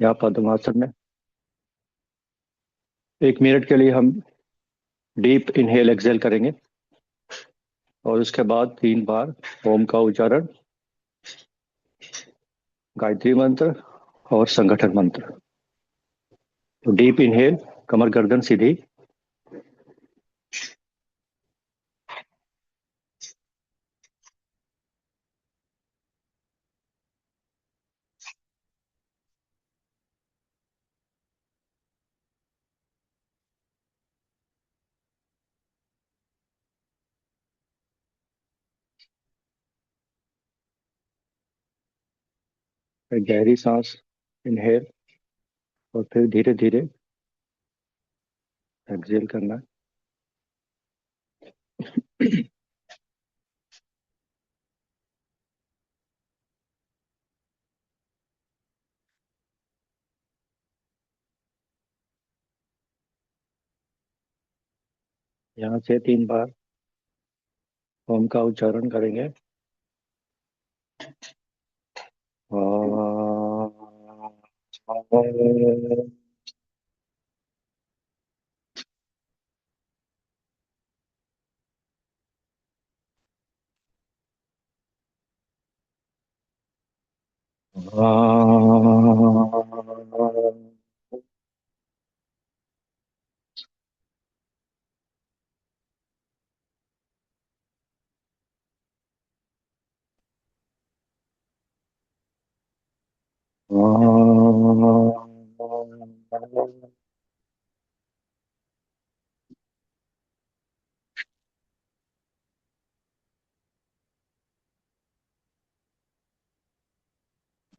या पद्मासन में 1 मिनट के लिए हम डीप इनहेल एक्सेल करेंगे और उसके बाद 3 बार ओम का उच्चारण, गायत्री मंत्र और संगठन मंत्र। तो डीप इनहेल, कमर गर्दन सीधी। फिर गहरी सांस इनहेल और फिर धीरे धीरे एक्सेल करना है। यहाँ से 3 बार ओम का उच्चारण करेंगे।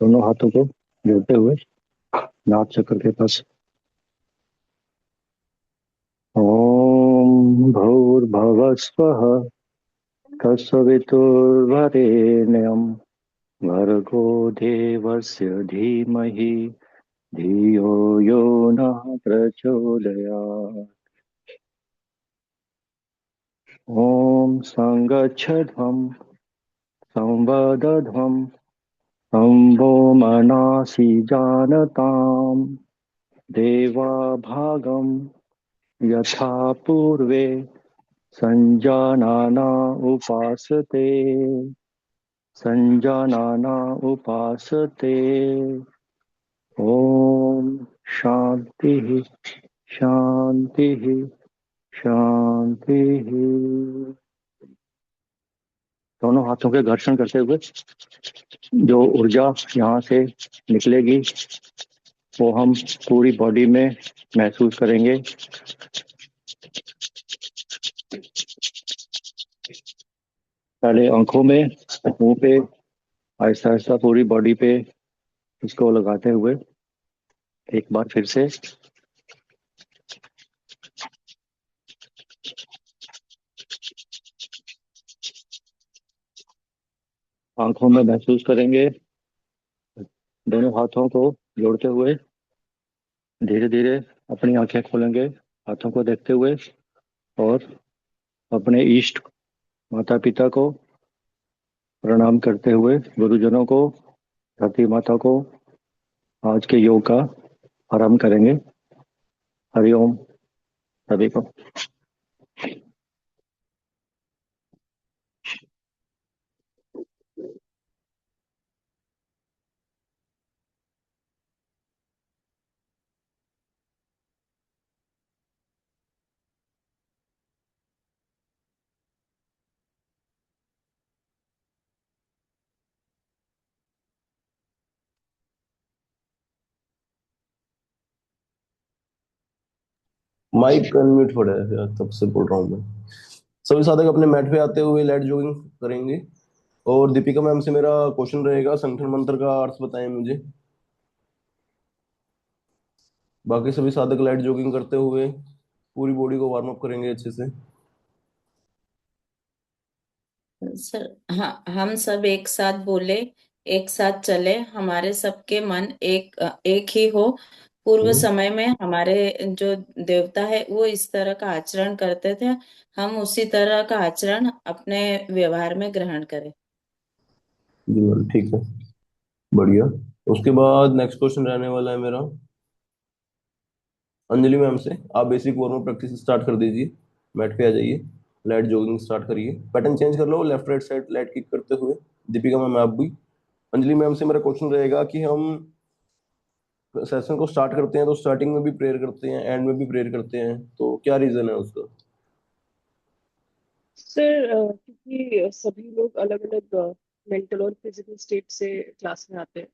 दोनों हाथों को जोड़ते हुए नाभ चक्र के पास। ओम भूर्भुवः स्वः तत्सवितुर्वरेण्यं भर्गो देवस्य धीमहि धियो यो नः प्रचोदयात्। ओम संगच्छध्वं संवदध्वं सम्भो मनासि जानताम् देवा भागं यथा पूर्वे संजानाना उपासते संजानाना उपासते। ओम शांति शांति शांति। दोनों हाथों के घर्षण करते हुए जो ऊर्जा यहाँ से निकलेगी वो हम पूरी बॉडी में महसूस करेंगे। पहले आंखों में, मुंह पे, आहिस्ता आहिस्ता पूरी बॉडी पे इसको लगाते हुए एक बार फिर से आंखों में महसूस करेंगे। दोनों हाथों को जोड़ते हुए धीरे धीरे अपनी आंखें खोलेंगे, हाथों को देखते हुए, और अपने इष्ट माता पिता को प्रणाम करते हुए, गुरुजनों को, धरती माता को आज के योग का आरंभ करेंगे। हरिओम सभी को। माइक अनम्यूट पड़ा है यार, तब से बोल रहा हूँ मैं। सभी साधक अपने मैट पे आते हुए लाइट जॉगिंग करेंगे। और दीपिका मैम से मेरा क्वेश्चन रहेगा, संगठन मंत्र का अर्थ बताएं मुझे। बाकी सभी साधक लाइट जॉगिंग करते हुए पूरी बॉडी को वार्म अप करेंगे अच्छे से। सर, हाँ, हम सब एक साथ बोले, एक साथ चले, हमारे सबके मन एक ही हो। पूर्व समय में हमारे जो देवता है वो इस तरह का आचरण करते थे, हम उसी तरह का आचरण अपने व्यवहार में ग्रहण करें। जी मैम, ठीक है, बढ़िया। उसके बाद नेक्स्ट क्वेश्चन रहने वाला है मेरा अंजलि मैम से। आप basic warm up practice start कर दीजिए, मैट पे आ जाइए, लाइट जॉगिंग स्टार्ट करिए, पैटर्न चेंज कर लो left right side light kick करते हुए। दीपिका मैम आप भी। अंजलि मैम से मेरा क्वेश्चन रहेगा कि हम सेशन को स्टार्ट करते हैं तो स्टार्टिंग में भी प्रेयर करते हैं, एंड में भी प्रेयर करते हैं, तो क्या रीजन है उसका? सर क्योंकि सभी लोग अलग अलग मेंटल और फिजिकल स्टेट से क्लास में आते हैं,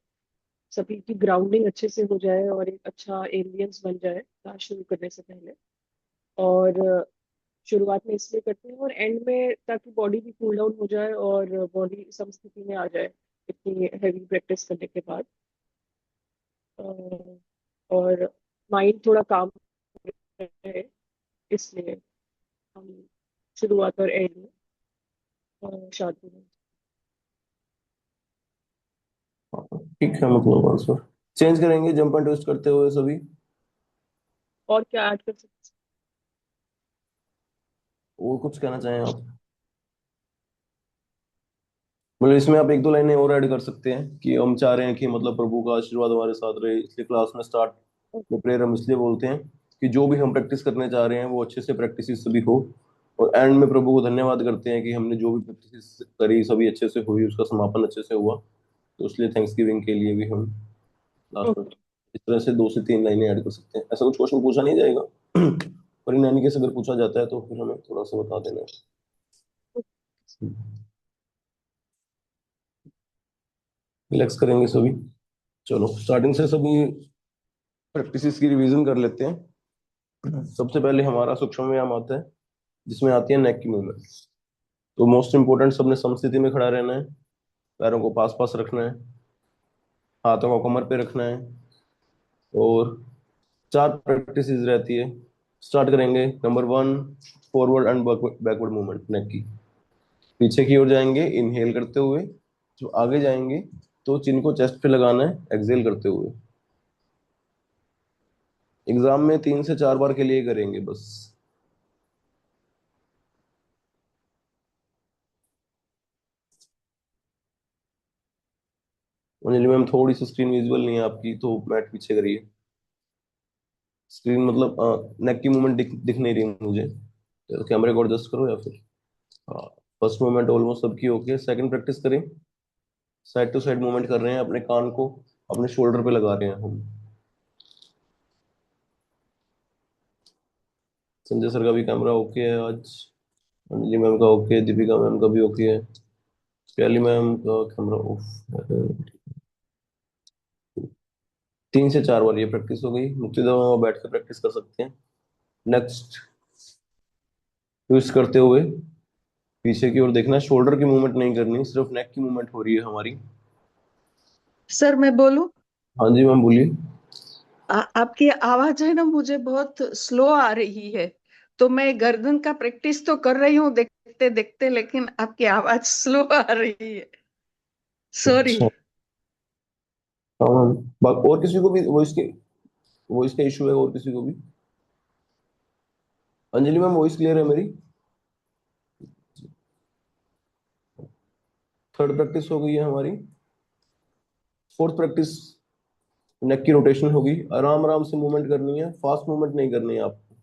सभी की ग्राउंडिंग अच्छे से हो जाए और एक अच्छा एम्बियंस बन जाए क्लास शुरू करने से पहले। और शुरुआत में इसलिए करते हैं और एंड में ताकि बॉडी भी कूल डाउन हो जाए और बॉडी समस्थिति में आ जाए इतनी हैवी प्रैक्टिस करने के बाद। अ, और माइंड थोड़ा काम रहे, इसलिए हम शुरुआत और एंड में शांति में। ठीक है, मतलब आंसर चेंज करेंगे जंप एंड ट्विस्ट करते हुए सभी। और क्या ऐड कर सकते हैं? और कुछ कहना चाहें आप? मतलब इसमें आप एक दो लाइनें और ऐड कर सकते हैं कि हम चाह रहे हैं कि मतलब प्रभु का आशीर्वाद हमारे साथ रहे, इसलिए क्लास में स्टार्ट में प्रेयर हम इसलिए बोलते हैं कि जो भी हम प्रैक्टिस करने चाह रहे हैं वो अच्छे से प्रैक्टिस सभी हो, और एंड में प्रभु को धन्यवाद करते हैं कि हमने जो भी प्रैक्टिस करी सभी अच्छे से हुई, उसका समापन अच्छे से हुआ, तो इसलिए थैंक्स गिविंग के लिए भी हम लास्ट में ओके। इस तरह से दो से तीन लाइनें ऐड कर सकते हैं। ऐसा कुछ क्वेश्चन पूछा नहीं जाएगा पर इन यानी कि अगर पूछा जाता है तो फिर हमें थोड़ा सा बता देना है। रिलैक्स करेंगे सभी। चलो स्टार्टिंग से सभी प्रैक्टिसेस की रिवीजन कर लेते हैं। सबसे पहले हमारा सूक्ष्म व्यायाम आता है जिसमें आती है नेक की मूवमेंट। तो मोस्ट इंपोर्टेंट, सबने समस्थिति में खड़ा रहना है, पैरों को पास पास रखना है, हाथों को कमर पे रखना है, और चार प्रैक्टिस रहती है। स्टार्ट करेंगे number one, forward and backward movement neck की। पीछे की ओर जाएंगे इनहेल करते हुए, जो आगे जाएंगे तो चिन को चेस्ट पे लगाना है एक्सहेल करते हुए। एग्जाम में 3 से 4 बार के लिए करेंगे बस। अंजलि मैम थोड़ी सी स्क्रीन विजुअल नहीं है आपकी, तो मैट पीछे करिए। स्क्रीन मतलब नेक की मूवमेंट दिख नहीं रही मुझे, तो कैमरे को एडजस्ट करो या फिर। हाँ, फर्स्ट मूवमेंट ऑलमोस्ट सबकी ओके। सेकंड प्रैक्टिस करें, साइड टू साइड मूवमेंट कर रहे हैं, अपने कान को अपने शोल्डर पे लगा रहे हैं हम। संजय सर का भी कैमरा ओके है आज, अंजलि मैम का ओके, दीपिका मैम का भी ओके है, प्याली मैम का कैमरा ऑफ है। 3 से 4 बार ये प्रैक्टिस हो गई। मुक्ति दवा बैठ के प्रैक्टिस कर सकते हैं। नेक्स्ट, ट्विस्ट करते हुए पीछे की ओर देखना है, शोल्डर की मूवमेंट नहीं करनी, सिर्फ नेक की मूवमेंट हो रही है हमारी। सर मैं बोलूं? हाँ जी मैम बोलिए। आपकी आवाज है ना, मुझे बहुत स्लो आ रही है। तो मैं गर्दन का प्रैक्टिस तो कर रही हूँ देखते देखते, लेकिन आपकी आवाज स्लो आ रही है। सॉरी। अच्छा, हाँ मैम। और किसी को भी वॉइस का इशू है और किसी को भी? अंजलि मैम वॉइस क्लियर है मेरी? थर्ड प्रैक्टिस हो गई है हमारी। फोर्थ प्रैक्टिस, नेक की रोटेशन होगी, आराम आराम से मूवमेंट करनी है, फास्ट मूवमेंट नहीं करनी है आपको।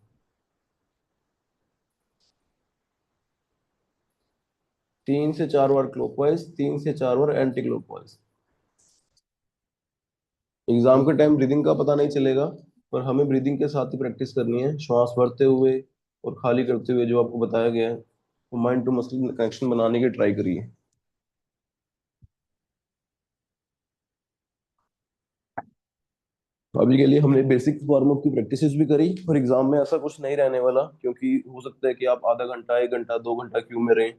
3 से 4 बार क्लॉकवाइज, 3 से 4 बार एंटी क्लॉकवाइज। एग्जाम के टाइम ब्रीदिंग का पता नहीं चलेगा, पर हमें ब्रीदिंग के साथ ही प्रैक्टिस करनी है, श्वास भरते हुए और खाली करते हुए जो आपको बताया गया है, तो माइंड टू मसल कनेक्शन बनाने की ट्राई करिए। तो अभी के लिए हमने बेसिक वार्म अप की प्रैक्टिस भी करी, और एग्जाम में ऐसा कुछ नहीं रहने वाला, क्योंकि हो सकता है कि आप आधा घंटा 1 घंटा 2 घंटा क्यू में रहें,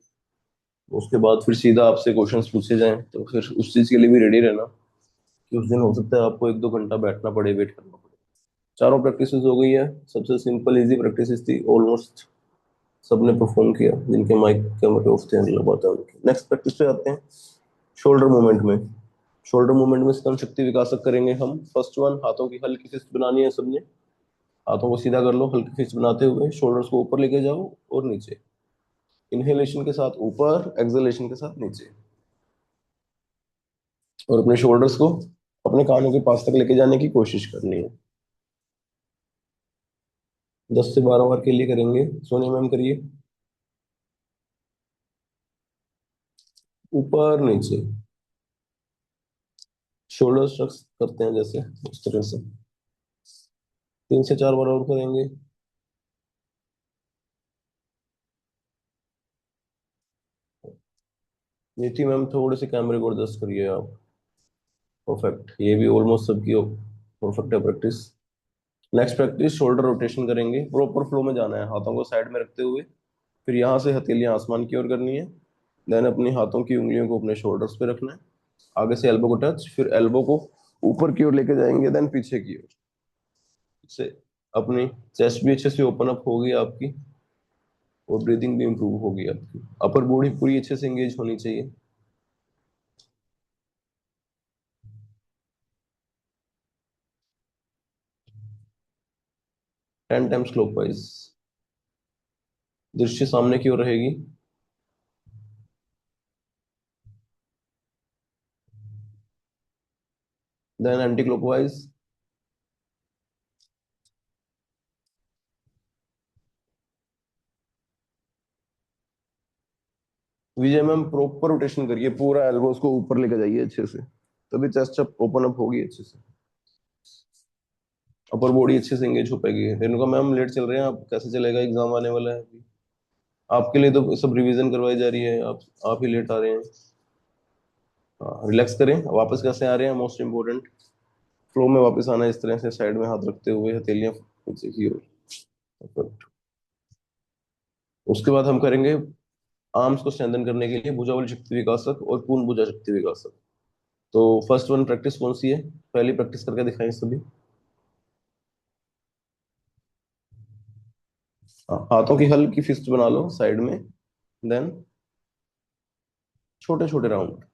उसके बाद फिर सीधा आपसे क्वेश्चंस पूछे जाएं, तो फिर उस चीज के लिए भी रेडी रहना कि उस दिन हो सकता है आपको 1-2 घंटा बैठना पड़े, वेट करना पड़े। चारों प्रैक्टिस हो गई है, सबसे सिंपल इजी प्रैक्टिस थी, ऑलमोस्ट सबने परफॉर्म किया जिनके माइक कैमरे ऑफ थे, लगवाते हैं उनके। नेक्स्ट प्रैक्टिस पे आते हैं, शोल्डर मूवमेंट में। शोल्डर मूवमेंट में स्तन शक्ति विकासक करेंगे हम। फर्स्ट वन, हाथों की हल्की फिस्ट बनानी है सबने। हाथों को सीधा कर लो, हल्की फिस्ट बनाते हुए शोल्डर्स को ऊपर लेके जाओ और नीचे। इनहेलेशन के साथ ऊपर, एक्सहेलेशन के साथ नीचे, और अपने शोल्डर्स को अपने कानों के पास तक लेके जाने की कोशिश करनी है। 10 से 12 बार के लिए करेंगे। सोनिया मैम करिए। ऊपर नीचे शोल्डर स्ट्रक्स करते हैं जैसे, उस तरह से 3 से 4 बार और करेंगे। नीति मैम थोड़े से कैमरे को एडजस्ट करिए आप। परफेक्ट, ये भी ऑलमोस्ट सबकी परफेक्ट है practice. Next practice shoulder rotation करेंगे। प्रॉपर फ्लो में जाना है, हाथों को साइड में रखते हुए। फिर यहाँ से हथेलियां आसमान की ओर करनी है। देन अपनी हाथों की उंगलियों को अपने शोल्डर्स पे रखना है। आगे से एल्बो को टच, फिर एल्बो को ऊपर की ओर लेके जाएंगे, देन पीछे की ओर। इससे अपनी चेस्ट भी अच्छे से ओपन अप होगी आपकी, और ब्रीदिंग भी इंप्रूव होगी आपकी। अपर बॉडी पूरी अच्छे से एंगेज होनी चाहिए। Ten times clockwise. दृष्टि सामने की ओर रहेगी। Then anti clockwise. Vijay ma'am proper rotation करिए, पूरा एल्बोस को ऊपर लेकर जाइए अच्छे से, तभी चेस्ट ओपन अप होगी अच्छे से, अपर बॉडी अच्छे से एंगेज हो पाएगी। रेणुका मैम लेट चल रहे हैं, आप कैसे चलेगा, एग्जाम आने वाला है अभी। आपके लिए तो सब रिवीजन करवाई जा रही है, आप ही लेट आ रहे हैं। हाँ, रिलैक्स करें। वापस कैसे आ रहे हैं, मोस्ट इंपोर्टेंट फ्लो में वापस आना है, इस तरह से साइड में हाथ रखते हुए, हथेलियां नीचे की ओर। Perfect। उसके बाद हम करेंगे आर्म्स को स्ट्रेंथन करने के लिए भुजावली शक्ति विकासक और पूर्ण भुजा शक्ति विकासक। तो फर्स्ट वन प्रैक्टिस कौन सी है, पहली प्रैक्टिस करके दिखाएं सभी। हाँ, हाथों की हल्की फिस्ट बना लो साइड में। देन छोटे छोटे राउंड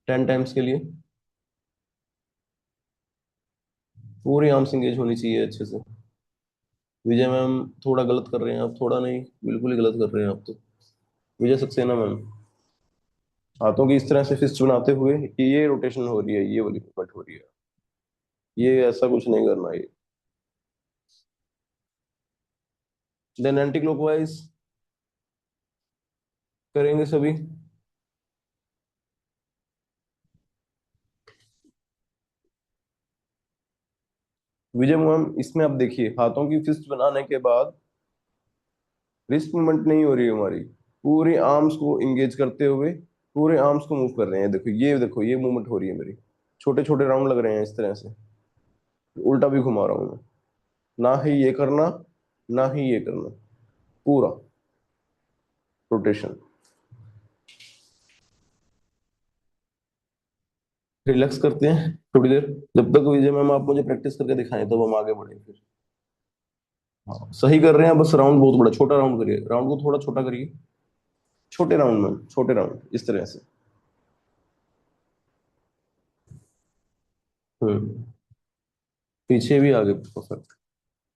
10 टाइम्स के लिए। पूरी आर्म्स एंगेज होनी चाहिए अच्छे से। विजय मैम थोड़ा गलत कर रहे हैं आप, थोड़ा नहीं बिल्कुल ही गलत कर रहे हैं आप तो। विजय सक्सेना मैम, हाथों की इस तरह से फिस्ट बनाते हुए ये रोटेशन हो रही है, ये वाली मूवमेंट हो रही है, ये ऐसा कुछ नहीं करना ये। देन एंटी क्लॉकवाइज करेंगे सभी। विजय मैम इसमें आप देखिए, हाथों की फिस्ट बनाने के बाद रिस्ट मूवमेंट नहीं हो रही है हमारी, पूरे आर्म्स को इंगेज करते हुए पूरे आर्म्स को मूव कर रहे हैं। देखो ये, देखो ये मूवमेंट हो रही है मेरी, छोटे छोटे राउंड लग रहे हैं इस तरह से। उल्टा भी घुमा रहा हूं मैं, ना ही ये करना ना ही ये करना, पूरा रोटेशन। रिलैक्स करते हैं थोड़ी देर, जब तक विजय मैम आप मुझे प्रैक्टिस करके दिखाएं तब हम आगे बढ़े फिर। हाँ सही कर रहे हैं, बस राउंड बहुत बड़ा, छोटा राउंड करिए, राउंड को थोड़ा छोटा करिए। छोटे राउंड में, छोटे राउंड इस तरह से। हम्म, पीछे भी आगे, परफेक्ट,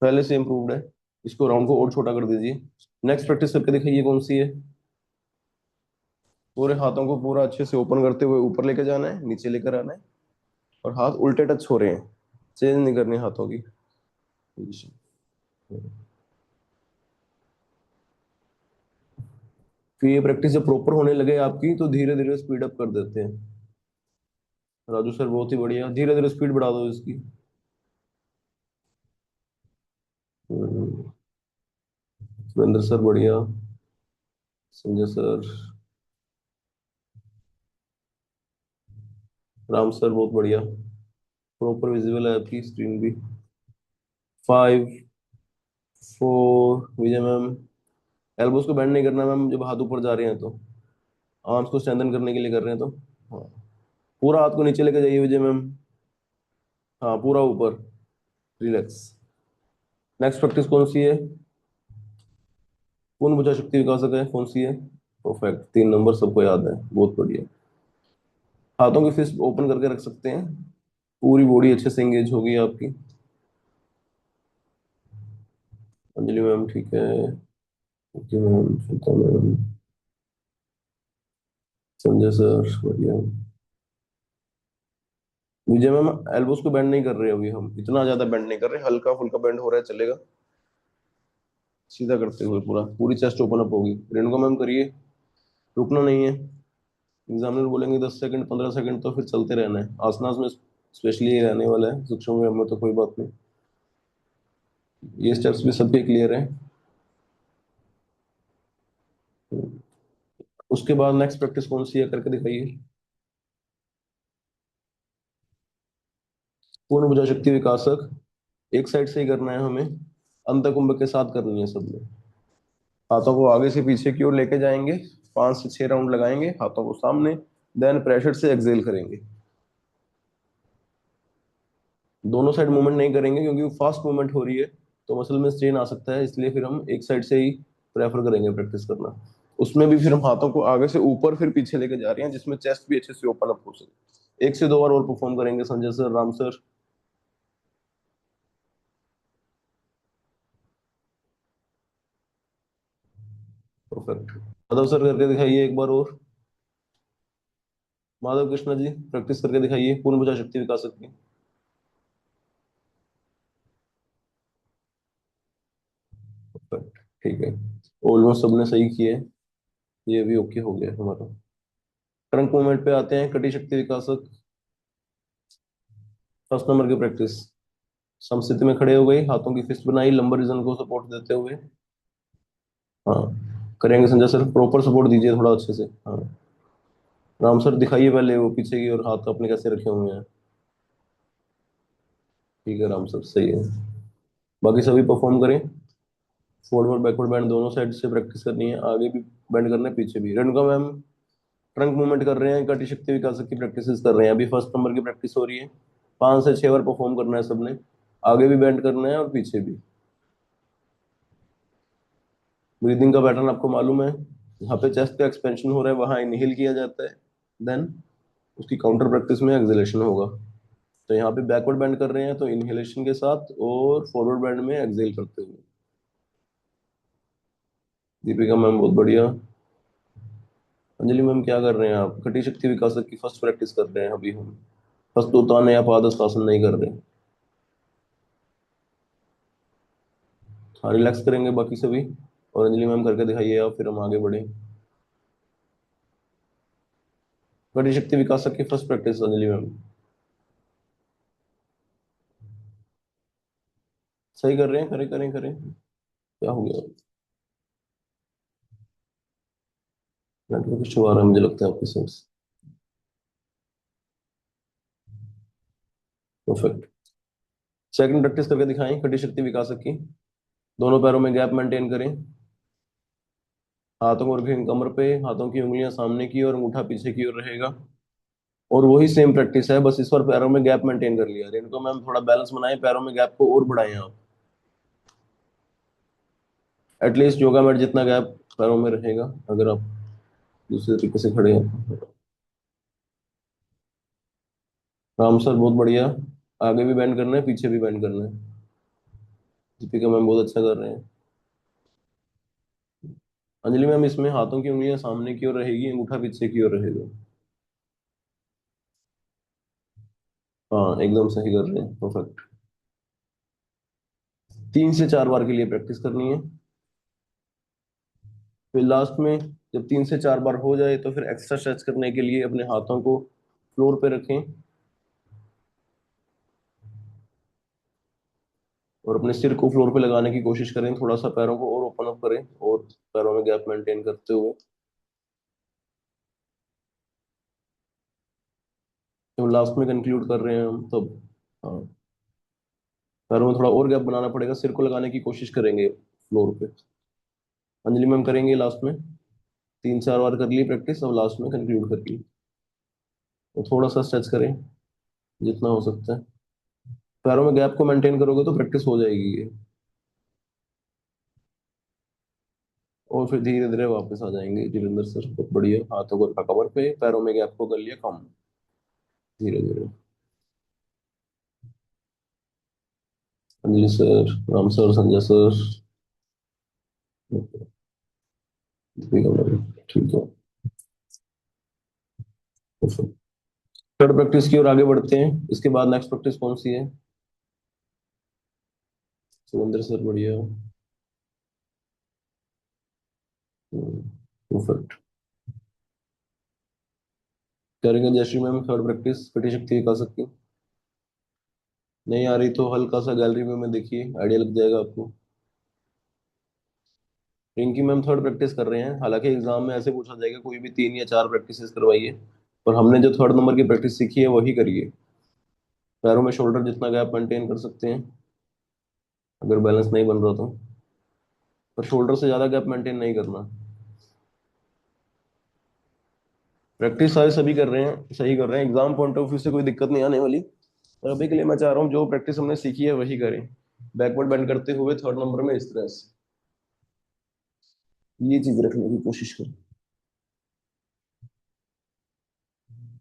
पहले से इम्प्रूव्ड है। इसको राउंड को और छोटा कर दीजिए। नेक्स्ट प्रैक्टिस करके दिखाइए कौन सी है। पूरे हाथों को पूरा अच्छे से ओपन करते हुए ऊपर लेके जाना है, नीचे लेकर आना है, और हाथ उल्टे टच हो रहे हैं, चेंज नहीं करनी हाथों की पोजीशन। फिर ये प्रैक्टिस जब प्रॉपर होने लगे आपकी, तो धीरे धीरे स्पीड अप कर देते हैं। राजू सर बहुत ही बढ़िया, धीरे धीरे स्पीड बढ़ा दो इसकी। हम्म, सुरेंद्र सर बढ़िया, संजय सर, राम सर बहुत बढ़िया, प्रॉपर विजिबल है आपकी स्क्रीन भी। 5 4, विजय मैम एल्बोस को बेंड नहीं करना मैम, जब हाथ ऊपर जा रहे हैं तो, आर्म्स को स्ट्रेंथन करने के लिए कर रहे हैं तो। हाँ, पूरा हाथ को नीचे लेके जाइए विजय मैम। हाँ पूरा ऊपर, रिलैक्स। नेक्स्ट प्रैक्टिस कौन सी है, पूर्ण भुजा शक्ति विकासक है, कौन सी है। परफेक्ट, 3 नंबर सबको याद है, बहुत बढ़िया। हाथों की फिस्ट ओपन करके रख सकते हैं, पूरी बॉडी अच्छे से एंगेज होगी आपकी। अंजलि मैम ठीक है, okay ma'am, Shweta ma'am, Sanjay sir बढ़िया। विजय मैम एल्बोस को बेंड नहीं कर रहे अभी, हम इतना ज्यादा बेंड नहीं कर रहे, हल्का फुल्का बेंड हो रहा है चलेगा। सीधा करते हुए पूरा पूरी चेस्ट ओपन अप होगी। रेणुका मैम करिए, रुकना नहीं है। एग्जामिनर बोलेंगे 10 सेकंड 15 सेकंड, तो फिर चलते रहना है। आसनास में स्पेशली ये रहने वाला है, सूक्ष्म व्यायाम में तो कोई बात नहीं। ये स्टेप्स भी सबके क्लियर है। उसके बाद नेक्स्ट प्रैक्टिस कौन सी है करके दिखाइए। पूर्ण भुजा शक्ति विकासक, एक साइड से ही करना है हमें, अंतकुंभ के साथ करनी है सबने। हाथों को आगे से पीछे की ओर लेके जाएंगे, 5 से 6 राउंड लगाएंगे, हाथों को सामने, देन प्रेशर से एक्सेल करेंगे। दोनों साइड मूवमेंट नहीं करेंगे क्योंकि फास्ट मूवमेंट हो रही है तो मसल में स्ट्रेन आ सकता है, इसलिए फिर हम एक साइड से ही प्रेफर करेंगे प्रैक्टिस करना। उसमें भी फिर हम हाथों को आगे से ऊपर फिर पीछे लेके जा रहे हैं, जिसमें चेस्ट भी अच्छे से ओपन अप हो सके। 1 से 2 बार और परफॉर्म करेंगे Sanjay sir, Ram sir. Perfect. Madhav sir करके दिखाइए एक बार और। माधव कृष्णा जी प्रैक्टिस करके दिखाइए पूर्ण भुजा शक्ति विकासक की। परफेक्ट, ठीक है। ऑलमोस्ट सबने सही किए, ये भी ओके हो गया हमारा। ट्रंक मूवमेंट पे आते हैं, कटी शक्ति विकासक। फर्स्ट नंबर की प्रैक्टिस, समस्थिति में खड़े हो गए, हाथों की फिस्ट बनाई, लंबर रीजन को सपोर्ट देते हुए। हाँ करेंगे संजय सर, प्रॉपर सपोर्ट दीजिए थोड़ा अच्छे से। हाँ राम सर दिखाइए पहले वो पीछे की और हाथ अपने कैसे रखे हुए हैं। ठीक है राम सर, सही है। बाकी सभी परफॉर्म करें। फॉरवर्ड बैकवर्ड बैंड दोनों साइड से प्रैक्टिस करनी है, आगे भी बैंड करना है पीछे भी। रेणुका मैम ट्रंक मूवमेंट कर रहे हैं, कटी शक्ति विकास की प्रैक्टिस कर रहे हैं, अभी फर्स्ट नंबर की प्रैक्टिस हो रही है। 5 से 6 बार परफॉर्म करना है सबने, आगे भी बैंड करना है और पीछे भी। ब्रीदिंग का पैटर्न आपको मालूम है, यहाँ पे चेस्ट का एक्सपेंशन हो रहा है, वहां इनहेल किया जाता है, देन उसकी काउंटर प्रैक्टिस में एक्सलेशन होगा। तो यहाँ पे बैकवर्ड बैंड कर रहे हैं तो इनहेलेशन के साथ, और फॉरवर्ड बैंड में एक्सेल करते हुए। दीपिका मैम बहुत बढ़िया। अंजलि मैम क्या कर रहे हैं आप? कटी शक्ति विकासक की फर्स्ट प्रैक्टिस कर रहे हैं अभी हम, फर्स्ट उतान या पादहस्तासन नहीं कर रहे। हाँ रिलैक्स करेंगे बाकी सभी, और अंजलि मैम करके दिखाइए आप, फिर हम आगे बढ़े। कटी शक्ति विकासक की फर्स्ट प्रैक्टिस अंजलि मैम। सही कर रहे हैं, करें करें करें। क्या हो गया? नेटवर्क इशू आ रहा है मुझे लगता है आपके साइड से। परफेक्ट। सेकंड प्रैक्टिस करके दिखाएं कटी शक्ति विकासक की। दोनों पैरों में गैप मेंटेन करें, हाथों को रखें कमर पे, हाथों की उंगलियां सामने की और अंगूठा पीछे की ओर रहेगा। और वही सेम प्रैक्टिस है, बस इस बार पैरों में गैप मेंटेन कर लिया। इनको मैम थोड़ा बैलेंस बनाएं, पैरों में गैप को और बढ़ाएं आप। एटलीस्ट योगा मैट जितना गैप पैरों में रहेगा अगर आप दूसरे तरीके से खड़े हैं। राम सर बहुत बढ़िया, आगे भी बैंड करना है पीछे भी बैंड करना है। दीपिका मैम बहुत अच्छा कर रहे हैं। अंजलि मैम इसमें हाथों की उंगलियां सामने की ओर रहेगी, अंगूठा पीछे की ओर रहेगा। हाँ एकदम सही कर रहे हैं, परफेक्ट। 3 से 4 बार के लिए प्रैक्टिस करनी है। फिर लास्ट में जब 3 से 4 बार हो जाए तो फिर एक्स्ट्रा स्ट्रेच करने के लिए अपने हाथों को फ्लोर पे रखें, और अपने सिर को फ्लोर पे लगाने की कोशिश करें, थोड़ा सा पैरों को और ओपन अप करें और पैरों में गैप मेंटेन करते हुए। जब लास्ट में कंक्लूड कर रहे हैं हम तब, हाँ पैरों में थोड़ा और गैप बनाना पड़ेगा, सिर को लगाने की कोशिश करेंगे फ्लोर पे। अंजलि मैम करेंगे लास्ट में। 3 4 बार कर ली प्रैक्टिस, अब लास्ट में कंक्लूड करिए। तो थोड़ा सा स्ट्रेच करें जितना हो सकता है, पैरों में गैप को मेंटेन करोगे तो प्रैक्टिस हो जाएगी ये। और फिर धीरे धीरे वापस आ जाएंगे। जितेंद्र सर बहुत बढ़िया, हाथों को रखा कवर पे, पैरों में गैप को कर लिया कम, धीरे धीरे। Anjali sir, Ram sir, Sanjay sir, Deepika ma'am, ठीक है। थर्ड प्रैक्टिस की ओर आगे बढ़ते हैं। इसके बाद नेक्स्ट प्रैक्टिस कौन सी है? सुरेंद्र सर बढ़िया। परफेक्ट। करेंगे जयश्री मैम थर्ड प्रैक्टिस कटी शक्ति विकासक की। नहीं आ रही तो हल्का सा गैलरी में देखिए, आइडिया लग जाएगा आपको। रिंकी मैम थर्ड प्रैक्टिस कर रहे हैं। हालांकि एग्जाम में ऐसे पूछा जाएगा कोई भी 3 या 4 प्रैक्टिसेस करवाइए, पर हमने जो थर्ड नंबर की प्रैक्टिस सीखी है वही करिए। पैरों में शोल्डर जितना गैप मेंटेन कर सकते हैं अगर बैलेंस नहीं बन रहा तो, पर शोल्डर से ज्यादा गैप मेंटेन नहीं करना। प्रैक्टिस सारे सभी कर रहे हैं, सही कर रहे हैं, एग्जाम पॉइंट ऑफ व्यू से कोई दिक्कत नहीं आने वाली। और अभी के लिए मैं चाह रहा हूँ जो प्रैक्टिस हमने सीखी है वही करें, बैकवर्ड बेंड करते हुए थर्ड नंबर में इस तरह से, ये चीज रखने की कोशिश करें।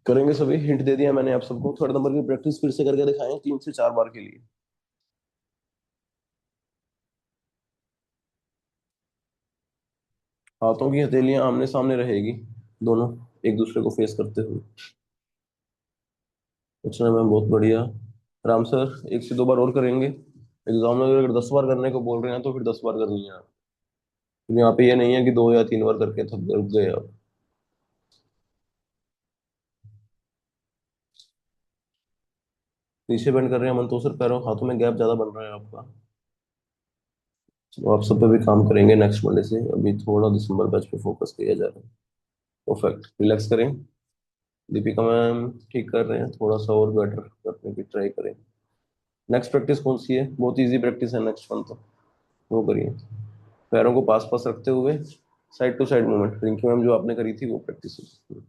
करेंगे सभी, हिंट दे दिया मैंने आप सबको। थर्ड नंबर की प्रैक्टिस फिर से करके दिखाएं 3 से 4 बार के लिए। हाथों की हथेलियां आमने सामने रहेगी, दोनों एक दूसरे को फेस करते हुए। अच्छा मैम बहुत बढ़िया। राम सर 1 से 2 बार और करेंगे। एग्जाम में अगर 10 बार करने को बोल रहे हैं तो फिर 10 बार करनी है आप। फिर यहाँ पे ये नहीं है कि 2 या 3 बार करके थक रुक गए आप। पीछे बेंड कर रहे हैं मन तो सर, पैरों हाथों में गैप ज्यादा बन रहा है आपका। तो आप सब पे भी काम करेंगे नेक्स्ट मंडे से। अभी थोड़ा दिसंबर बैच पे फोकस किया जा रहा है। परफेक्ट, रिलैक्स करें। दीपिका मैम ठीक कर रहे हैं, थोड़ा सा और बेटर करने की ट्राई करें। नेक्स्ट प्रैक्टिस कौन सी है? बहुत इजी प्रैक्टिस है नेक्स्ट वन तो, वो करिए। पैरों को पास पास रखते हुए side to side movement, Rinki ma'am जो आपने करी थी वो प्रैक्टिस है।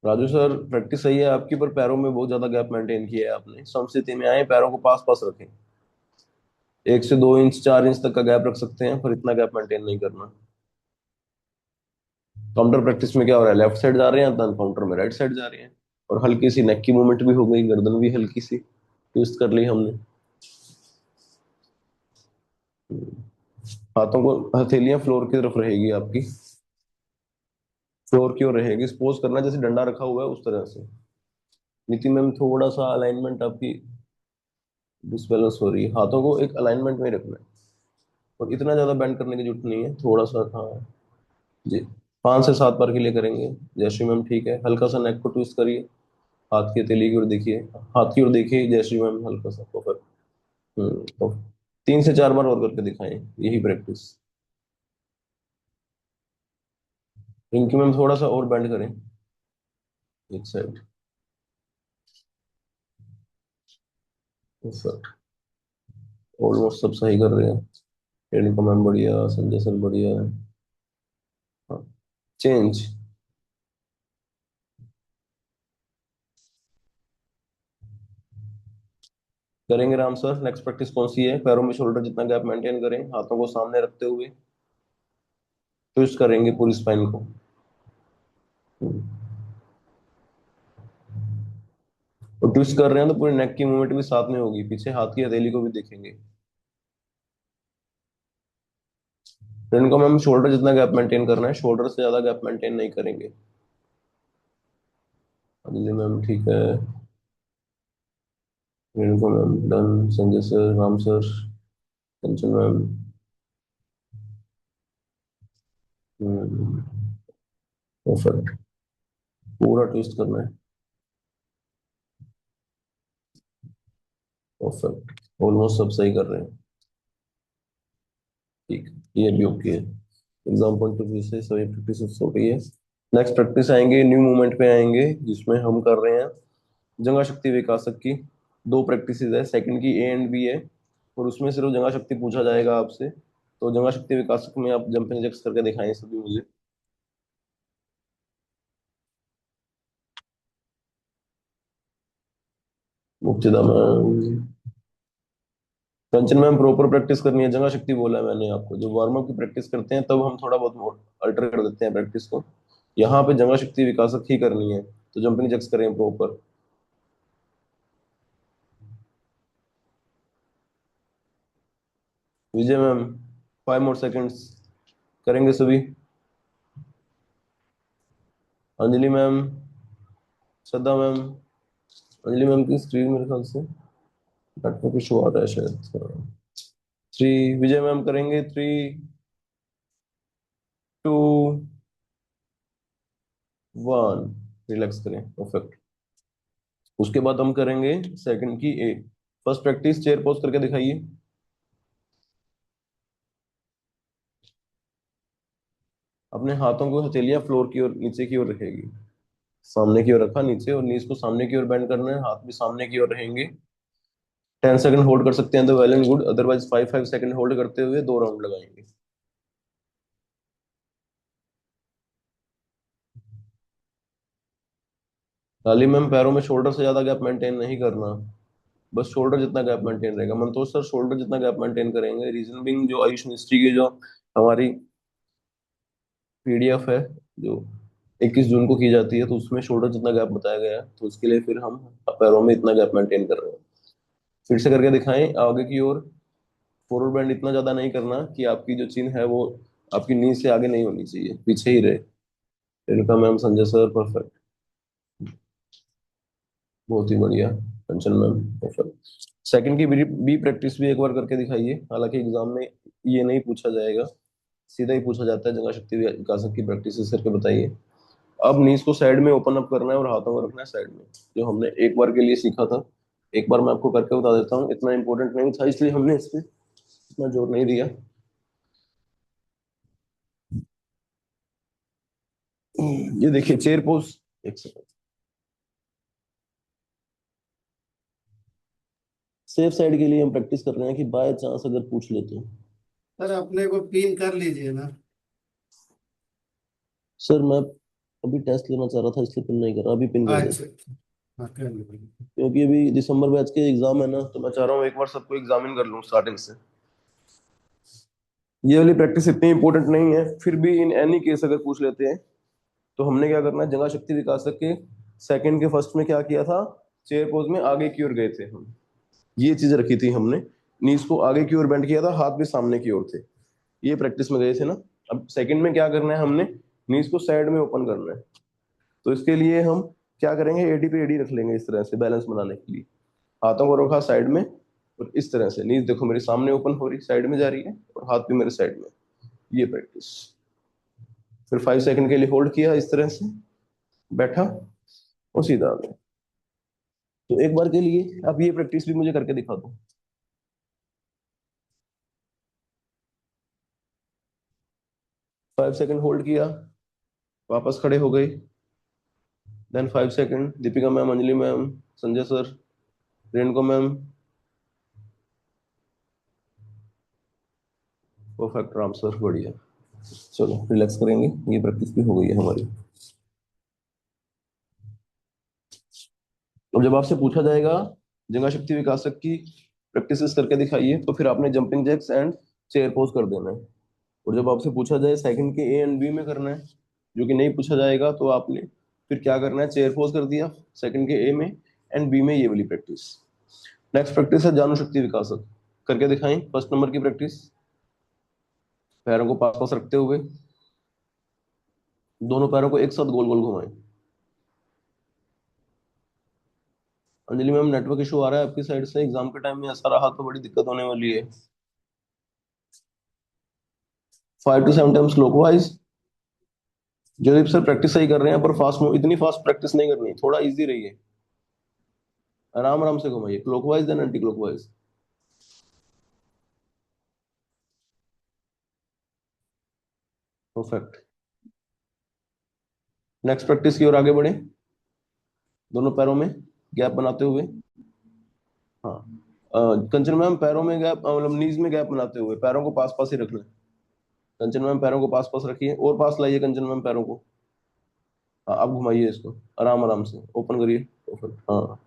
राजू सर प्रैक्टिस सही है आपकी, पर पैरों में बहुत ज्यादा गैप मेंटेन किया है आपने। समस्थिति में आए, पैरों को पास पास रखें। 1 से 2 इंच 4 इंच तक का गैप रख सकते हैं, पर इतना गैप मेंटेन नहीं करना। काउंटर प्रैक्टिस में क्या हो रहा है, लेफ्ट साइड जा रहे हैं, तन काउंटर में राइट साइड जा रहे हैं, और हल्की सी नेक की मूवमेंट भी हो गई, गर्दन भी हल्की सी ट्विस्ट कर ली हमने। हाथों को, हथेलियां फ्लोर की तरफ रहेगी आपकी, फ्लोर की ओर रहेगी। सपोज करना जैसे डंडा रखा हुआ है उस तरह से। नीति मैम थोड़ा सा अलाइनमेंट आपकी डिसबैलेंस हो रही है, हाथों को एक अलाइनमेंट में ही रखना है, और इतना ज्यादा बेंड करने की जरूरत नहीं है, थोड़ा सा। हाँ जी, 5 से 7 बार के लिए करेंगे। जयश्री मैम ठीक है, हल्का सा नेक को ट्विस्ट करिए, हाथ की हथेली की ओर देखिए, हाथ की ओर देखिए जयश्री मैम, हल्का सा परफेक्ट। तो 3 से 4 बार और करके दिखाएं यही प्रैक्टिस। इनकी मैम थोड़ा सा और बेंड करें एक साइड। परफेक्ट, ऑलमोस्ट सब सही कर रहे हैं। रेणुका मैम बढ़िया, संजय सर बढ़िया। हाँ, चेंज। करेंगे राम सर। नेक्स्ट प्रैक्टिस कौन सी है? पैरों में शोल्डर जितना गैप मेंटेन करें, हाथों को सामने रखते हुए ट्विस्ट करेंगे पूरी स्पाइन को। हम्म। और ट्विस्ट कर रहे हैं तो पूरी नेक की मूवमेंट भी साथ में होगी, पीछे हाथ की हथेली को भी देखेंगे। रेणुका मैम शोल्डर जितना गैप मेंटेन करना है, शोल्डर से ज्यादा गैप मेंटेन नहीं करेंगे। अंजलि मैम ठीक है, Renuka ma'am done, Sanjay sir, Ram sir, Kanchan ma'am. Perfect, पूरा ट्विस्ट करना है। परफेक्ट, ऑलमोस्ट सब सही कर रहे हैं। ठीक, ये भी ओके है। एग्जाम पॉइंट ऑफ व्यू से सभी प्रैक्टिस हो गई है। नेक्स्ट प्रैक्टिस आएंगे, न्यू मूवमेंट पे आएंगे, जिसमें हम कर रहे हैं जंगा शक्ति विकासक की। 2 प्रैक्टिस है, सेकंड की ए एंड बी है, और उसमें सिर्फ जंगा शक्ति पूछा जाएगा आपसे। तो जंगा शक्ति विकासक में आप जंपिंग जैक्स करके दिखाएं सभी मुझे। मुक्तिदा मैम, कंचन मैम प्रॉपर प्रैक्टिस करनी है, जगह शक्ति बोला है मैंने आपको। जब वार्म अप की प्रैक्टिस करते हैं तब हम थोड़ा बहुत अल्टर कर देते हैं प्रैक्टिस को, यहाँ पे जगह शक्ति विकासक ही करनी है, तो जंपिंग जैक्स करें प्रॉपर। विजय मैम 5 मोर सेकंड्स, करेंगे सभी। अंजलि मैम, श्रद्धा मैम, अंजलि मैम की स्क्रीन मेरे ख्याल से नेटवर्क इशू आ रहा है शायद। 3, विजय मैम करेंगे। 3, 2, 1, रिलैक्स करें। परफेक्ट। उसके बाद हम करेंगे सेकंड की ए। फर्स्ट प्रैक्टिस, चेयर पोज करके दिखाइए। अपने हाथों को हथेलियां फ्लोर की ओर, नीचे की ओर रखेगी। सामने की ओर रखा नीचे, और नीज को सामने की ओर बेंड करना है, हाथ भी सामने की ओर रहेंगे। 10 सेकंड होल्ड कर सकते हैं तो well and good, otherwise 5 second hold करते हुए 2 राउंड लगाएंगे। लाली मैम, पैरों में शोल्डर से ज्यादा गैप मेंटेन नहीं करना, बस शोल्डर जितना गैप मेंटेन रहेगा। मंतोष सर, शोल्डर जितना गैप मेंटेन करेंगे। रीजन बिंग, जो आयुष मिनिस्ट्री की जो हमारी पीडीएफ है, जो 21 जून को की जाती है, तो उसमें शोल्डर जितना गैप बताया गया है, तो उसके लिए फिर हम पैरों में इतना गैप मेंटेन कर रहे हैं। फिर से करके दिखाएं आगे की ओर। फॉरवर्ड बेंड इतना ज्यादा नहीं करना कि आपकी जो चिन है वो आपकी नी से आगे नहीं होनी चाहिए, पीछे ही रहे। Renuka ma'am, Sanjay sir, perfect, बहुत ही बढ़िया। कंचन मैम, परफेक्ट। सेकंड की बी प्रैक्टिस भी एक बार करके दिखाइए। हालांकि एग्जाम में ये नहीं पूछा जाएगा, सीधा ही पूछा जाता है, जगह शक्ति विकासक की प्रैक्टिस करके बताइए। अब नीज को साइड में ओपन अप करना है और हाथों को रखना है साइड में, जो हमने एक बार के लिए सीखा था। एक बार मैं आपको करके बता देता हूँ, इतना इंपॉर्टेंट नहीं था इसलिए हमने इस पे इतना जोर नहीं दिया। ये देखिए चेयर पोज। एक सेकंड, सेफ साइड के लिए हम प्रैक्टिस कर रहे हैं कि बाय चांस अगर पूछ लेते हैं। सर अपने को पिन कर लीजिए ना। सर मैं अभी टेस्ट लेना चाह रहा था इसलिए पिन नहीं कर रहा, अभी पिन कर अच्छा देता, अच्छा, हाँ कर लीजिए। क्योंकि अभी दिसंबर बैच के एग्जाम है ना, तो मैं चाह रहा हूँ एक बार सबको एग्जामिन कर लूँ स्टार्टिंग से। ये वाली प्रैक्टिस इतनी इंपॉर्टेंट नहीं है, फिर भी इन एनी केस अगर पूछ लेते हैं तो हमने क्या करना है, जगह शक्ति विकासक के सेकंड के फर्स्ट में क्या किया था, चेयर पोज में आगे की ओर गए थे हम। ये चीज रखी थी हमने, नीज को आगे की ओर बेंड किया था, हाथ भी सामने की ओर थे, ये प्रैक्टिस में गए थे ना। अब सेकंड में क्या करना है, हमने नीज को साइड में ओपन करना है। तो इसके लिए हम क्या करेंगे, एडी पे एडी रख लेंगे इस तरह से बैलेंस बनाने के लिए। हाथों को रखा साइड में, और इस तरह से नीज देखो मेरे सामने ओपन हो रही, साइड में जा रही है, और हाथ भी मेरे साइड में। ये प्रैक्टिस। फिर 5 सेकंड के लिए होल्ड किया इस तरह से, बैठा और सीधा आ गया। तो एक बार के लिए आप ये प्रैक्टिस भी मुझे करके दिखा दो। 5 सेकंड होल्ड किया, वापस खड़े हो गए। Then 5 second, Deepika ma'am, Anjali ma'am, Sanjay sir, Renuka ma'am, perfect, Ram sir, बढ़िया। चलो रिलैक्स करेंगे, ये प्रैक्टिस भी हो गई है हमारी। अब जब आपसे पूछा जाएगा जंगा शक्ति विकासक की प्रैक्टिसेस करके दिखाइए, तो फिर आपने jumping jacks and chair pose कर देना है। और जब आपसे पूछा जाए सेकंड के ए एंड बी में करना है, जो कि नहीं पूछा जाएगा, तो आपने फिर क्या करना है, चेयर पोज कर दिया सेकंड के ए में, एंड बी में ये वाली प्रैक्टिस। नेक्स्ट प्रैक्टिस है जानू शक्ति विकासक, करके दिखाएं। फर्स्ट नंबर की प्रैक्टिस, पैरों को पास पास रखते हुए दोनों पैरों को एक साथ गोल गोल घुमाएं। अंजलि मैम, नेटवर्क इशू आ रहा है आपकी साइड से, एग्जाम के टाइम में ऐसा रहा तो बड़ी दिक्कत होने वाली है। 5 to 7 times clockwise. Jaydeep sir practice सही कर रहे हैं, पर फास्ट इतनी फास्ट प्रैक्टिस नहीं करनी, थोड़ा इजी रही है, आराम आराम से घुमाइए, clockwise then anti clockwise. Perfect. Next practice की ओर आगे बढ़े, दोनों पैरों में गैप बनाते हुए। हाँ, कंचन मैम, पैरों में गैप, मतलब नीज में गैप बनाते हुए पैरों को पास पास ही रखना है। कंचन मैम पैरों को पास पास रखिए, और पास लाइए कंचन मैम पैरों को। हाँ, अब घुमाइए इसको आराम आराम से, ओपन करिए। परफेक्ट, हाँ।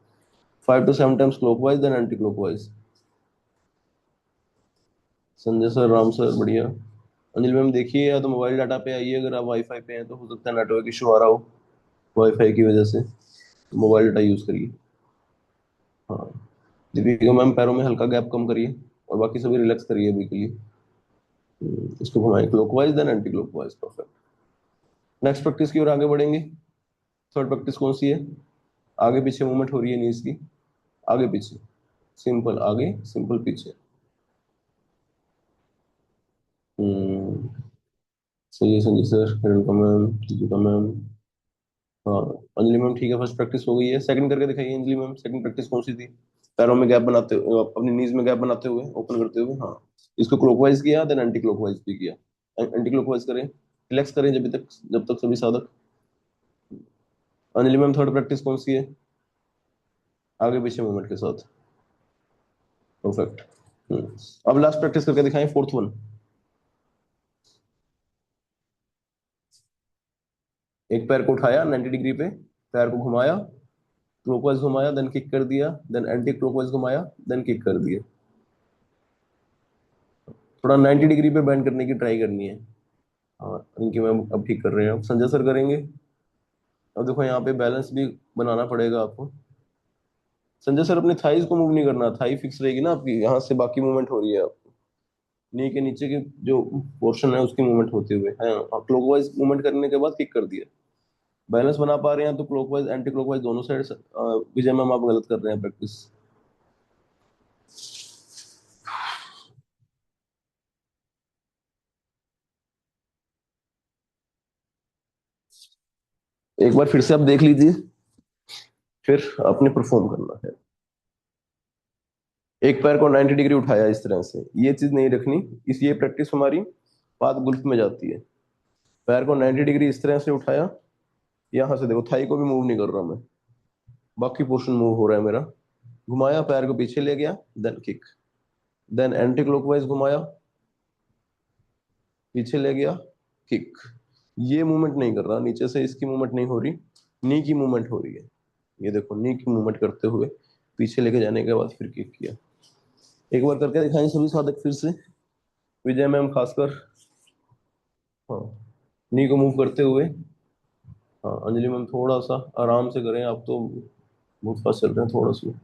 5 to 7 times clockwise then anti clockwise. Sanjay sir, Ram sir, बढ़िया। अंजलि मैम देखिए, या तो मोबाइल डाटा पे आइए, अगर आप वाईफाई पे हैं तो हो सकता है नेटवर्क इशू आ रहा हो वाईफाई की वजह से, तो मोबाइल डाटा यूज करिए। हाँ, दीपिका मैम पैरों में हल्का गैप कम करिए, और बाकी सभी रिलैक्स करिए अभी के लिए। इसको घुमाएं clockwise then anti clockwise. Perfect. Next practice की ओर आगे बढ़ेंगे। थर्ड प्रैक्टिस कौन सी है? आगे पीछे मूवमेंट हो रही है नीज की, आगे पीछे, सिंपल आगे सिंपल पीछे। सही है संजय सर, रेणुका मैम, जीविका मैम। हाँ अंजलि मैम ठीक है, फर्स्ट प्रैक्टिस हो गई है। सेकंड करके दिखाइए अंजलि मैम, सेकंड प्रैक्टिस कौन सी थी? पैरों में गैप बनाते हुए, अपनी नीज में गैप बनाते हुए, ओपन करते हुए। हाँ इसको क्लॉकवाइज किया, देन एंटी क्लॉकवाइज भी किया। एंटी क्लॉकवाइज करें, रिलैक्स करें जब तक सभी साधक। अंजलि मैम थर्ड प्रैक्टिस कौन सी है? आगे पीछे मूवमेंट के साथ, परफेक्ट। अब लास्ट प्रैक्टिस करके दिखाएं, फोर्थ वन। एक पैर को उठाया 90 डिग्री पे, पैर को घुमाया, क्लॉकवाइज घुमाया, देन किक कर दिया, देन एंटी क्लॉकवाइज घुमाया, देन किक कर दिया। थोड़ा 90 डिग्री पे बेंड करने की ट्राई करनी है। हाँ इनकी मैम अब ठीक कर रहे हैं, अब संजय सर करेंगे। अब देखो यहाँ पे बैलेंस भी बनाना पड़ेगा आपको। संजय सर अपनी थाइज को मूव नहीं करना, थाई फिक्स रहेगी ना आपकी, यहाँ से बाकी मूवमेंट हो रही है आपको, नी के नीचे की जो पोर्शन है उसकी मूवमेंट होते हुए है। क्लॉकवाइज मूवमेंट करने के बाद किक कर दिया। बैलेंस बना पा रहे हैं तो क्लॉकवाइज एंटी क्लॉकवाइज दोनों साइड। विजय मैम आप गलत कर रहे हैं प्रैक्टिस। एक बार फिर से आप देख लीजिए, फिर आपने परफॉर्म करना है। एक पैर को 90 डिग्री उठाया इस तरह से, ये चीज नहीं रखनी, इस ये प्रैक्टिस हमारी पाद गुल्फ में जाती है। पैर को 90 डिग्री इस तरह से उठाया, यहां से देखो थाई को भी मूव नहीं कर रहा मैं, बाकी पोर्शन मूव हो रहा है मेरा। घुमाया, पैर को पीछे ले गया, then kick, then anti clockwise घुमाया, पीछे ले गया, किक। ये मूवमेंट नहीं कर रहा, नीचे से इसकी मूवमेंट नहीं हो रही, नी की मूवमेंट हो रही है। ये देखो नी की मूवमेंट करते हुए पीछे लेके जाने के बाद फिर किक किया। एक बार करके दिखाएं सभी साधक फिर से, विजय मैम खासकर। हाँ नी को मूव करते हुए। हाँ अंजलि मैम थोड़ा सा आराम से करें, आप तो बहुत फास्ट चल रहे हैं थोड़ा सा।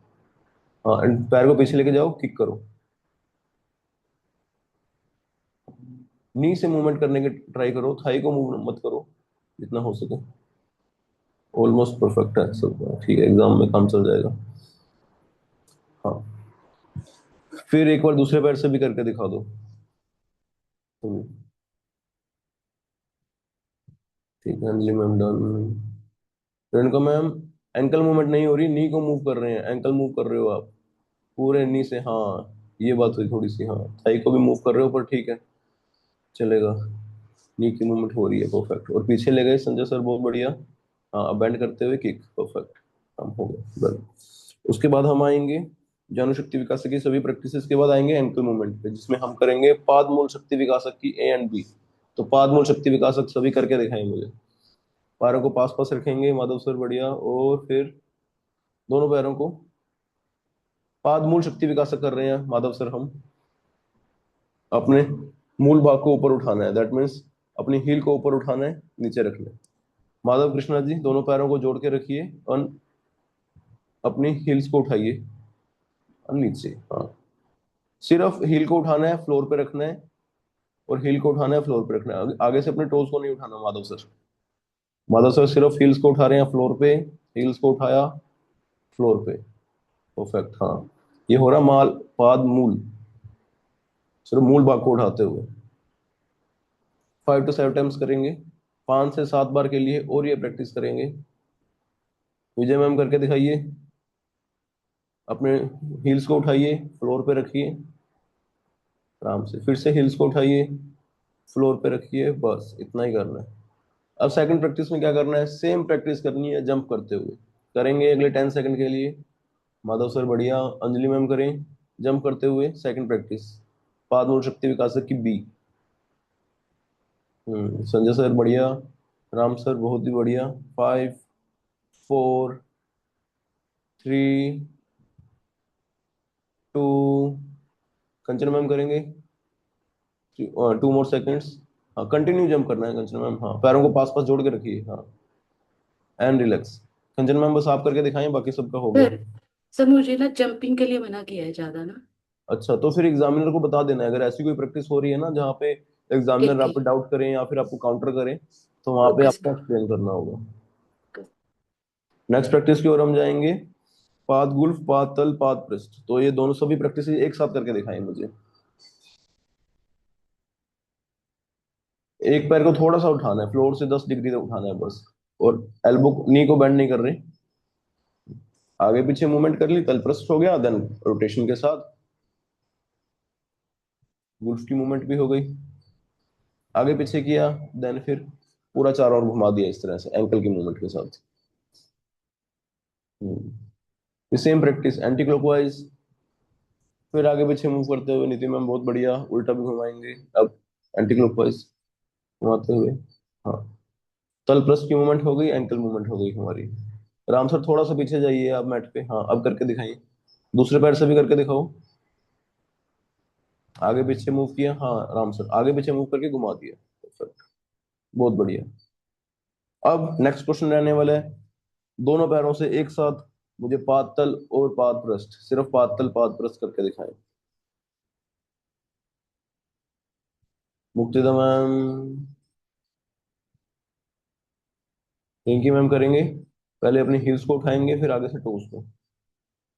हाँ एंड पैर को पीछे लेके जाओ, किक करो, नी से मूवमेंट करने की ट्राई करो, थाई को मूव मत करो जितना हो सके। ऑलमोस्ट परफेक्ट है सब, ठीक है, एग्जाम में काम चल जाएगा। हाँ फिर एक बार दूसरे पैर से भी करके दिखा दो। ठीक है Anjali ma'am done. Renuka ma'am ankle movement नहीं हो रही, नी को मूव कर रहे हैं, एंकल मूव कर रहे हो आप पूरे नी से। हाँ ये बात हुई थोड़ी सी, हाँ थाई को भी मूव कर रहे हो पर ठीक है चलेगा। नी की मूवमेंट हो रही है, परफेक्ट। और पीछे ले गए संजय सर, बहुत बढ़िया। हाँ अब बेंड करते हुए किक, परफेक्ट, हम हो गए डन। उसके बाद हम आएंगे जानुशक्ति विकासक की सभी प्रैक्टिसेस के बाद आएंगे एंकल मूवमेंट पे, जिसमें हम करेंगे पाद मूल शक्ति विकासक की ए एंड बी। तो पाद मूल शक्ति विकासक सभी करके दिखाएंगे मुझे। पैरों को पास पास रखेंगे माधव सर, बढ़िया। और फिर दोनों पैरों को पाद मूल शक्ति विकासक कर रहे हैं माधव सर हम। अपने मूल भाग को ऊपर उठाना है, दैट मीन्स अपनी हील को ऊपर उठाना है, नीचे रखना है। माधव कृष्णा जी दोनों पैरों को जोड़ के रखिए और अपनी हील्स को उठाइए और नीचे। हाँ सिर्फ हील को उठाना है, फ्लोर पे रखना है, और हील को उठाना है, फ्लोर पे रखना है। आगे से अपने टोज को नहीं उठाना माधव सर। माधव सर सिर्फ हील्स को उठा रहे हैं फ्लोर पे, हील्स को उठाया फ्लोर पे, परफेक्ट। हाँ ये हो रहा माल पाद मूल, सिर्फ मूल भाग को उठाते हुए। 5 to 7 टाइम्स करेंगे, 5 से 7 बार के लिए, और ये प्रैक्टिस करेंगे। विजय मैम करके दिखाइए। अपने हील्स को उठाइए, फ्लोर पे रखिए आराम से, फिर से हील्स को उठाइए, फ्लोर पे रखिए, बस इतना ही करना है। अब सेकंड प्रैक्टिस में क्या करना है, सेम प्रैक्टिस करनी है जंप करते हुए। करेंगे अगले 10 सेकंड के लिए। माधव सर बढ़िया, अंजलि मैम करें जंप करते हुए सेकंड प्रैक्टिस, पाद मूल शक्ति विकासक की बी। संजय सर बढ़िया, राम सर बहुत ही बढ़िया। 5 4 3 2, कंचन मैम करेंगे 2 more seconds। हाँ कंटिन्यू जंप करना है कंचन मैम, हाँ पैरों को पास पास जोड़ के रखिए, हाँ एंड रिलैक्स। कंचन मैम बस आप करके दिखाएं, बाकी सबका हो गया। सर सर मुझे ना जंपिंग के लिए मना किया है ज्यादा ना। अच्छा तो फिर एग्जामिनर को बता देना है, अगर ऐसी कोई प्रैक्टिस हो रही है ना जहाँ पे एग्जामिनर ठीक आप ठीक। पे डाउट करें या फिर आपको काउंटर करें, तो वहां पे ओके आपको सर। एक्सप्लेन करना होगा। नेक्स्ट प्रैक्टिस की ओर हम जाएंगे, पाद गुल्फ, पाद तल, पाद पृष्ठ। तो ये दोनों सभी प्रैक्टिस एक साथ करके दिखाएं मुझे। एक पैर को थोड़ा सा उठाना है, फ्लोर से 10 डिग्री तक उठाना है बस, और एल्बो नी को बेंड नहीं कर रहे। आगे पीछे मूवमेंट कर ली, तल पृष्ठ हो गया, देन रोटेशन के साथ गुल्फ की मूवमेंट भी हो गई। आगे पीछे किया, देन फिर पूरा चार और घुमा दिया इस तरह से एंकल की मूवमेंट के साथ। सेम प्रैक्टिस एंटी क्लॉकवाइज, फिर आगे पीछे मूव करते हुए नीति मैम बहुत बढ़िया उल्टा भी घुमाएंगे। अब एंटी क्लॉकवाइज घुमाते हुए, हाँ, तल पृष्ठ की मूवमेंट हो गई, एंकल मूवमेंट हो गई हमारी। राम सर थोड़ा सा पीछे जाइए आप मैट पे, हाँ अब करके दिखाइए, दूसरे पैर से भी करके दिखाओ। आगे पीछे मूव किया, हाँ राम सर आगे पीछे मूव करके घुमा दिया, परफेक्ट, बहुत बढ़िया। अब नेक्स्ट क्वेश्चन रहने वाला है, दोनों पैरों से एक साथ मुझे पाद-तल और पाद-पृष्ठ, सिर्फ पाद-तल पाद-पृष्ठ करके दिखाएं। मुक्तिदा मैम, रिंकी मैम करेंगे। पहले अपनी हील्स को उठाएंगे, फिर आगे से टोस को।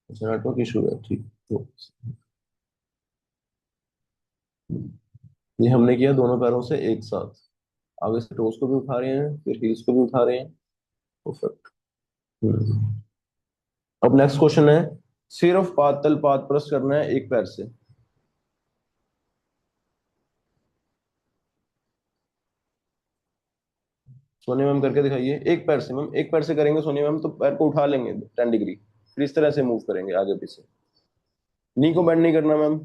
अच्छा नेटवर्क इशू है, ठीक। तो ये हमने किया दोनों पैरों से एक साथ, आगे से टोस को भी उठा रहे हैं, फिर हील्स को भी उठा रहे हैं, परफेक्ट। अब नेक्स्ट क्वेश्चन है, सिर्फ पाद-तल पाद-पृष्ठ करना है एक पैर से। सोनिया मैम करके दिखाइए, एक पैर से मैम, एक पैर से करेंगे सोनिया मैम तो पैर को उठा लेंगे 10 डिग्री, फिर इस तरह से मूव करेंगे आगे पीछे। नी को बेंड नहीं करना मैम,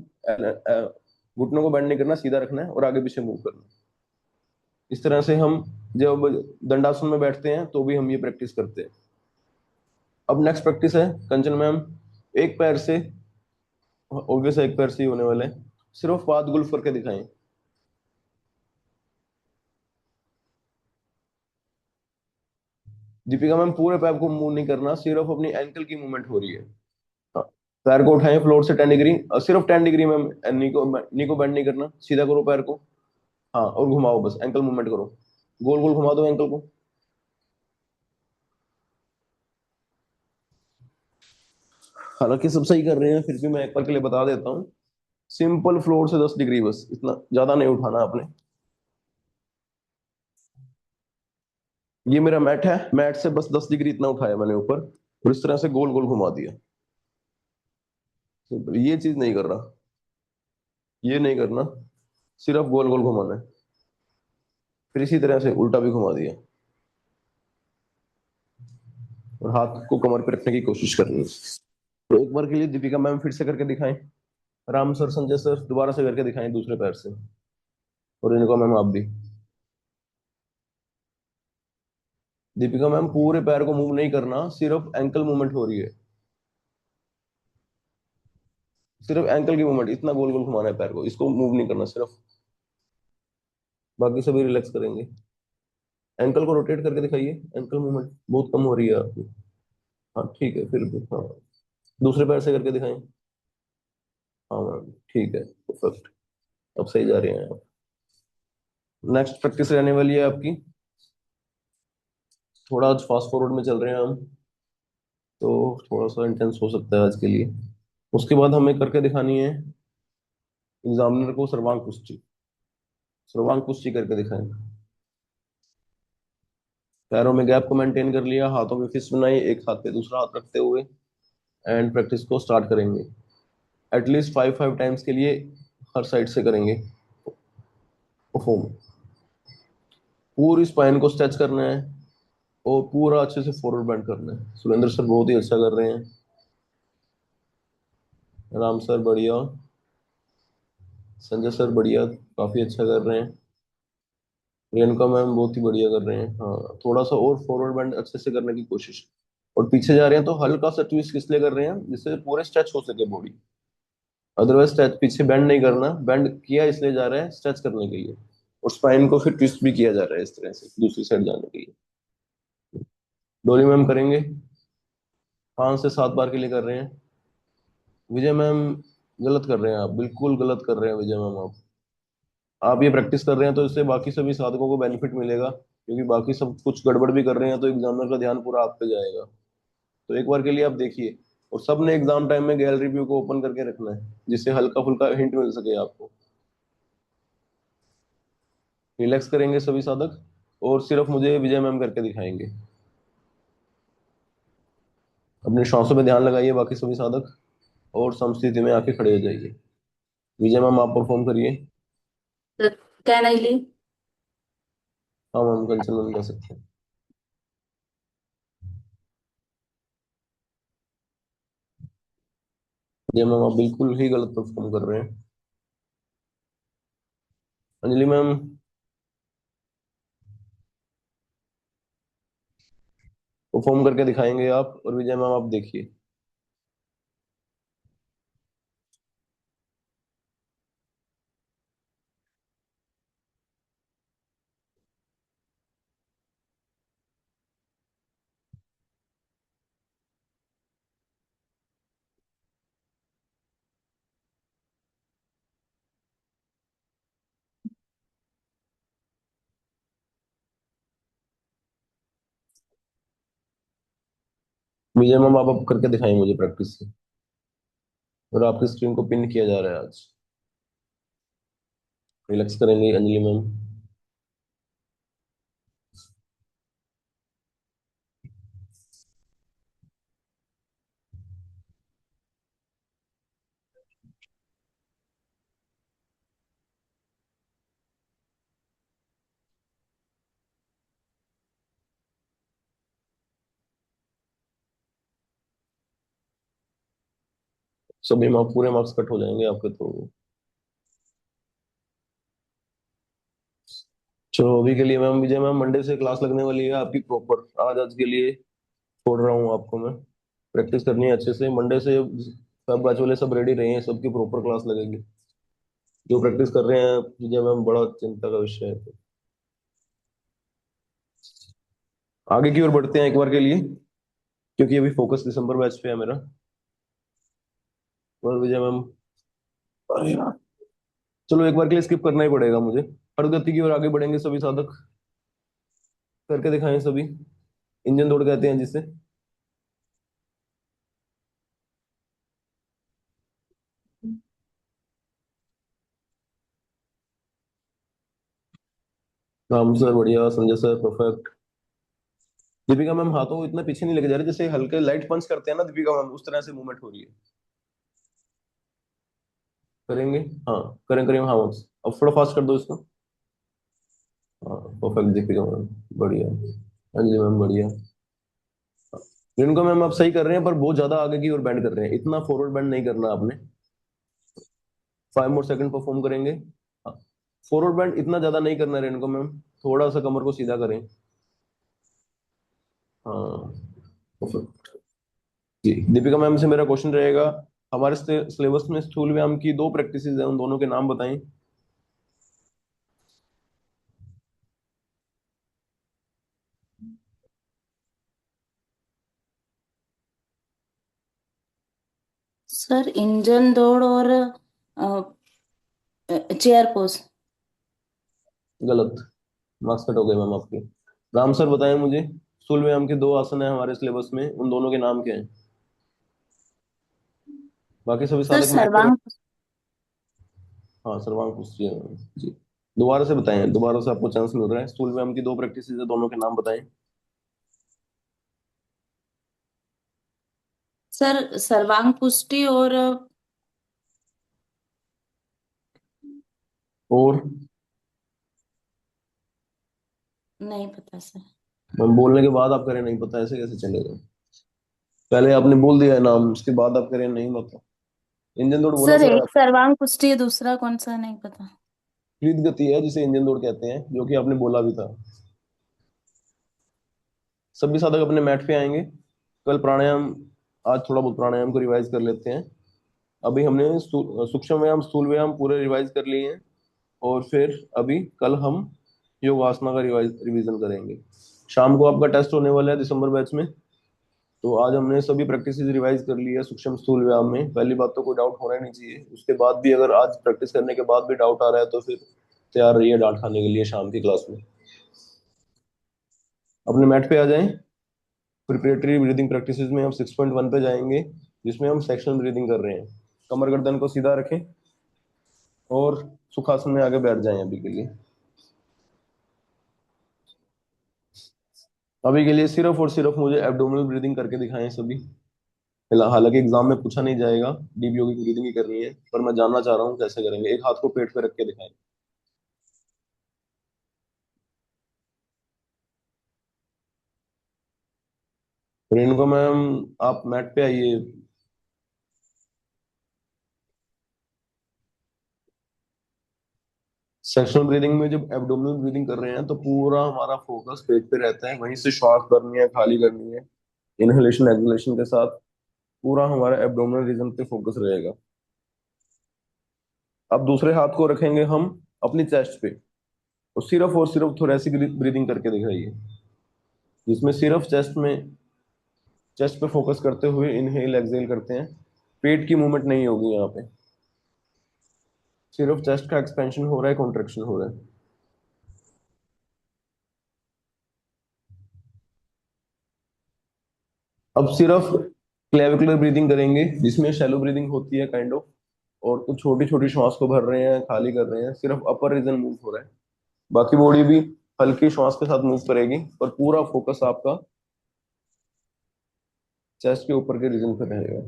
घुटनों को बेंड नहीं करना, सीधा रखना है और आगे पीछे मूव करना है। इस तरह से हम जब दंडासन में बैठते हैं तो भी हम ये प्रैक्टिस करते हैं। अब नेक्स्ट प्रैक्टिस है कंचन मैम, एक पैर से, ऑब्वियस एक पैर से ही होने वाले हैं, सिर्फ पाद गुल्फ करके दिखाएं। दीपिका मैम पूरे पैर को मूव नहीं करना, सिर्फ अपनी एंकल की मूवमेंट हो रही है। हाँ, पैर को उठाएं फ्लोर से 10 डिग्री, सिर्फ 10 डिग्री मैम, नी को बेंड नहीं करना, सीधा करो पैर को, हाँ और घुमाओ बस, एंकल मूवमेंट करो, गोल गोल घुमा दो एंकल को। हालांकि सब सही कर रहे हैं, फिर भी मैं एक बार के लिए बता देता हूँ, सिंपल फ्लोर से 10 डिग्री बस, इतना ज्यादा नहीं उठाना आपने। ये मेरा मैट है, मैट से बस 10 डिग्री इतना उठाया मैंने ऊपर, और इस तरह से गोल गोल घुमा दिया। ये चीज नहीं कर रहा, ये नहीं करना, सिर्फ गोल गोल घुमाना है, फिर इसी तरह से उल्टा भी घुमा दिया, और हाथ को कमर पे रखने की कोशिश करनी है। तो एक बार के लिए दीपिका मैम फिर से करके दिखाएं, राम सर संजय सर दोबारा से करके दिखाएं दूसरे पैर से, और इनको मैम आप भी। दीपिका मैम पूरे पैर को मूव नहीं करना, सिर्फ एंकल मूवमेंट हो रही है, सिर्फ एंकल की मूवमेंट, इतना गोल गोल घुमाना है पैर को, इसको मूव नहीं करना सिर्फ, बाकी सभी रिलैक्स करेंगे। एंकल को रोटेट करके दिखाइए, एंकल मूवमेंट बहुत कम हो रही है आपकी, हाँ ठीक है, फिर भी हाँ, दूसरे पैर से करके दिखाएं, हाँ मैम ठीक है, परफेक्ट, अब सही जा रहे हैं आप। नेक्स्ट प्रैक्टिस रहने वाली है आपकी, थोड़ा आज फास्ट फॉरवर्ड में चल रहे हैं हम, तो थोड़ा सा इंटेंस हो सकता है आज के लिए। उसके बाद हमें करके दिखानी है एग्जामिनर को सर्वांग पुष्टि, सर्वांग पुष्टि करके दिखाएं। पैरों में गैप को मेंटेन कर लिया, हाथों में फिस्ट बनाई, एक हाथ पे दूसरा हाथ रखते हुए, एंड प्रैक्टिस को स्टार्ट करेंगे। एटलीस्ट 5 टाइम्स के लिए हर साइड से करेंगे परफॉर्म। पूरी स्पाइन को स्ट्रेच करना है और पूरा अच्छे से फॉरवर्ड बेंड करना है। सुरेंद्र सर बहुत ही अच्छा कर रहे हैं, राम सर बढ़िया, संजय सर बढ़िया, काफी अच्छा कर रहे हैं, प्रियंका मैम बहुत ही बढ़िया कर रहे हैं। हाँ थोड़ा सा और फॉरवर्ड बेंड अच्छे से करने की कोशिश, और पीछे जा रहे हैं तो हल्का सा ट्विस्ट इसलिए कर रहे हैं जिससे पूरे स्ट्रेच हो सके बॉडी, अदरवाइज स्ट्रेच पीछे बेंड नहीं करना, बेंड किया इसलिए जा रहा है स्ट्रेच करने के लिए, और स्पाइन को फिर ट्विस्ट भी किया जा रहा है इस तरह से दूसरी साइड जाने के लिए। डोली मैम करेंगे, 5 से 7 बार के लिए कर रहे हैं। विजय मैम गलत कर रहे हैं आप, बिल्कुल गलत कर रहे हैं विजय मैम, आप ये प्रैक्टिस कर रहे हैं तो इससे बाकी सभी साधकों को बेनिफिट मिलेगा, क्योंकि बाकी सब कुछ गड़बड़ भी कर रहे हैं तो एग्जामिनर का ध्यान पूरा आप पे जाएगा। तो एक बार के लिए आप देखिए, और सबने एग्जाम टाइम में गैलरी व्यू को ओपन करके रखना है, जिससे हल्का फुल्का हिंट मिल सके आपको। रिलैक्स करेंगे सभी साधक, और सिर्फ मुझे विजय मैम करके दिखाएंगे। अपने श्वासों पे ध्यान लगाइए बाकी सभी साधक, और समस्थिति में आके खड़े हो जाइए। विजय मैम आप परफॉर्म करिए। Sir can I leave? हाँ मैम, कंचन मैम कर सकते हैं। विजय मैम आप बिल्कुल ही गलत परफॉर्म कर रहे हैं। अंजलि मैम, परफॉर्म करके दिखाएंगे आप, और विजय मैम आप देखिए। विजय मैम आप करके दिखाएं मुझे प्रैक्टिस से, और आपकी स्क्रीन को पिन किया जा रहा है आज। रिलैक्स करेंगे अंजलि मैम। सभी मार्क्स, पूरे मार्क्स कट हो जाएंगे आपके तो। चलो अभी के लिए मैम, विजय मैम मंडे से क्लास लगने वाली है आपकी प्रॉपर। आज आज के लिए छोड़ रहा हूँ आपको मैं। प्रैक्टिस करनी है अच्छे से मंडे से। सब बैच वाले सब रेडी रहे हैं, सबकी प्रॉपर क्लास लगेगी। जो प्रैक्टिस कर रहे हैं विजय मैम, बड़ा चिंता का विषय है। आगे की ओर बढ़ते हैं एक बार के लिए, क्योंकि अभी फोकस दिसंबर बैच पे है मेरा। और विजय मैम, अरे यार, चलो एक बार के लिए स्किप करना ही पड़ेगा मुझे। प्रगति की ओर आगे बढ़ेंगे सभी साधक, करके दिखाएं सभी। इंजन दौड़ कहते हैं जिसे। राम सर बढ़िया, Sanjay sir perfect. Deepika ma'am हाथों को इतना पीछे नहीं लेके जा रहे, जैसे हल्के लाइट पंच करते हैं ना दीपिका मैम, उस तरह से मूवमेंट हो रही है। करेंगे, हाँ करें करें, हाँ मैम अब थोड़ा फास्ट कर दो इसको। हाँ परफेक्ट दीपिका मैम, बढ़िया। अंजलि मैम बढ़िया। इनको मैम आप सही कर रहे हैं, पर बहुत ज्यादा आगे की ओर बैंड कर रहे हैं, इतना फॉरवर्ड बैंड नहीं करना आपने। 5 मोर सेकंड परफॉर्म करेंगे। फॉरवर्ड बैंड इतना ज्यादा नहीं करना है इनको मैम, थोड़ा सा कमर को सीधा करें। हाँ perfect। जी दीपिका मैम से मेरा क्वेश्चन रहेगा, हमारे सिलेबस में स्थूल व्यायाम की 2 प्रैक्टिसेस हैं, उन दोनों के नाम बताएं। सर इंजन दौड़ और चेयर पोज। गलत, मार्क्स कट हो गए मैम आपके। राम सर बताएं मुझे, स्थूल व्यायाम के 2 आसन है हमारे सिलेबस में, उन दोनों के नाम क्या हैं। बाकी सभी सर साधक माइक पर। सर्वांग। हाँ सर्वांग पुष्टि है मैम जी। दोबारा से बताएं, दोबारा से आपको चांस मिल रहा है। स्थूल व्यायाम की 2 प्रैक्टिसेस है, दोनों के नाम बताएं। सर सर्वांग पुष्टि और और नहीं पता सर। मैम बोलने के बाद आप करें नहीं पता, ऐसे कैसे चलेगा। पहले आपने बोल दिया है नाम, उसके बाद आप करें नहीं पता। इंजन दौड़ बोला सर सर। एक सर्वांग पुष्टि है, दूसरा कौन सा नहीं पता। प्रीत गति है जिसे इंजन दौड़ कहते हैं, जो कि आपने बोला भी था। सभी साधक अपने मैट पे आएंगे। कल प्राणायाम, आज थोड़ा बहुत प्राणायाम को रिवाइज कर लेते हैं। अभी हमने सूक्ष्म व्यायाम, स्थूल व्यायाम पूरे रिवाइज कर लिए हैं, और फिर अभी कल हम योगासना का रिवीजन करेंगे। शाम को आपका टेस्ट होने वाला है दिसंबर बैच में, तो आज हमने सभी प्रैक्टिस रिवाइज कर ली है सूक्ष्म स्थूल व्यायाम में। पहली बात तो कोई डाउट होना ही नहीं चाहिए, उसके बाद भी अगर आज प्रैक्टिस करने के बाद भी डाउट आ रहा है तो फिर तैयार रहिए डांट खाने के लिए शाम की क्लास में। अपने मैट पे आ जाएं। प्रिपरेटरी ब्रीदिंग प्रैक्टिसेस में हम 6.1 पे जाएंगे, जिसमें हम सेक्शनल ब्रीदिंग कर रहे हैं। कमर गर्दन को सीधा रखें और सुखासन में आगे बैठ जाएं अभी के लिए। अभी के लिए सिर्फ और सिर्फ मुझे एब्डोमिनल ब्रीदिंग करके दिखाएं सभी। हालांकि एग्जाम में पूछा नहीं जाएगा, डीप योगिक ब्रीदिंग ही करनी है, पर मैं जानना चाह रहा हूँ कैसे करेंगे। एक हाथ को पेट पे रख के दिखाएं। रेणुका मैम, आप मैट पे आइए। सेक्शनल ब्रीदिंग में जब एब्डोमिनल ब्रीदिंग कर रहे हैं तो पूरा हमारा फोकस पेट पे रहता है, वहीं से श्वास करनी है, खाली करनी है। इनहेलेशन एक्सहेलेशन के साथ पूरा हमारा एब्डोमिनल रीजन पे फोकस रहेगा। अब दूसरे हाथ को रखेंगे हम अपनी चेस्ट पे, और सिर्फ थोरेसिक ब्रीदिंग करके दिखाइए, जिसमें सिर्फ चेस्ट पे फोकस करते हुए इनहेल एक्सहेल करते हैं। पेट की मूवमेंट नहीं होगी यहाँ पे, सिर्फ चेस्ट का एक्सपेंशन हो रहा है, कॉन्ट्रेक्शन हो रहा है। अब सिर्फ क्लेविकुलर ब्रीदिंग करेंगे, जिसमें शैलो ब्रीदिंग होती है काइंड ऑफ, और कुछ छोटी छोटी श्वास को भर रहे हैं, खाली कर रहे हैं, सिर्फ अपर रीजन मूव हो रहा है। बाकी बॉडी भी हल्की श्वास के साथ मूव करेगी, पर पूरा फोकस आपका चेस्ट के ऊपर के रीजन पर रहेगा।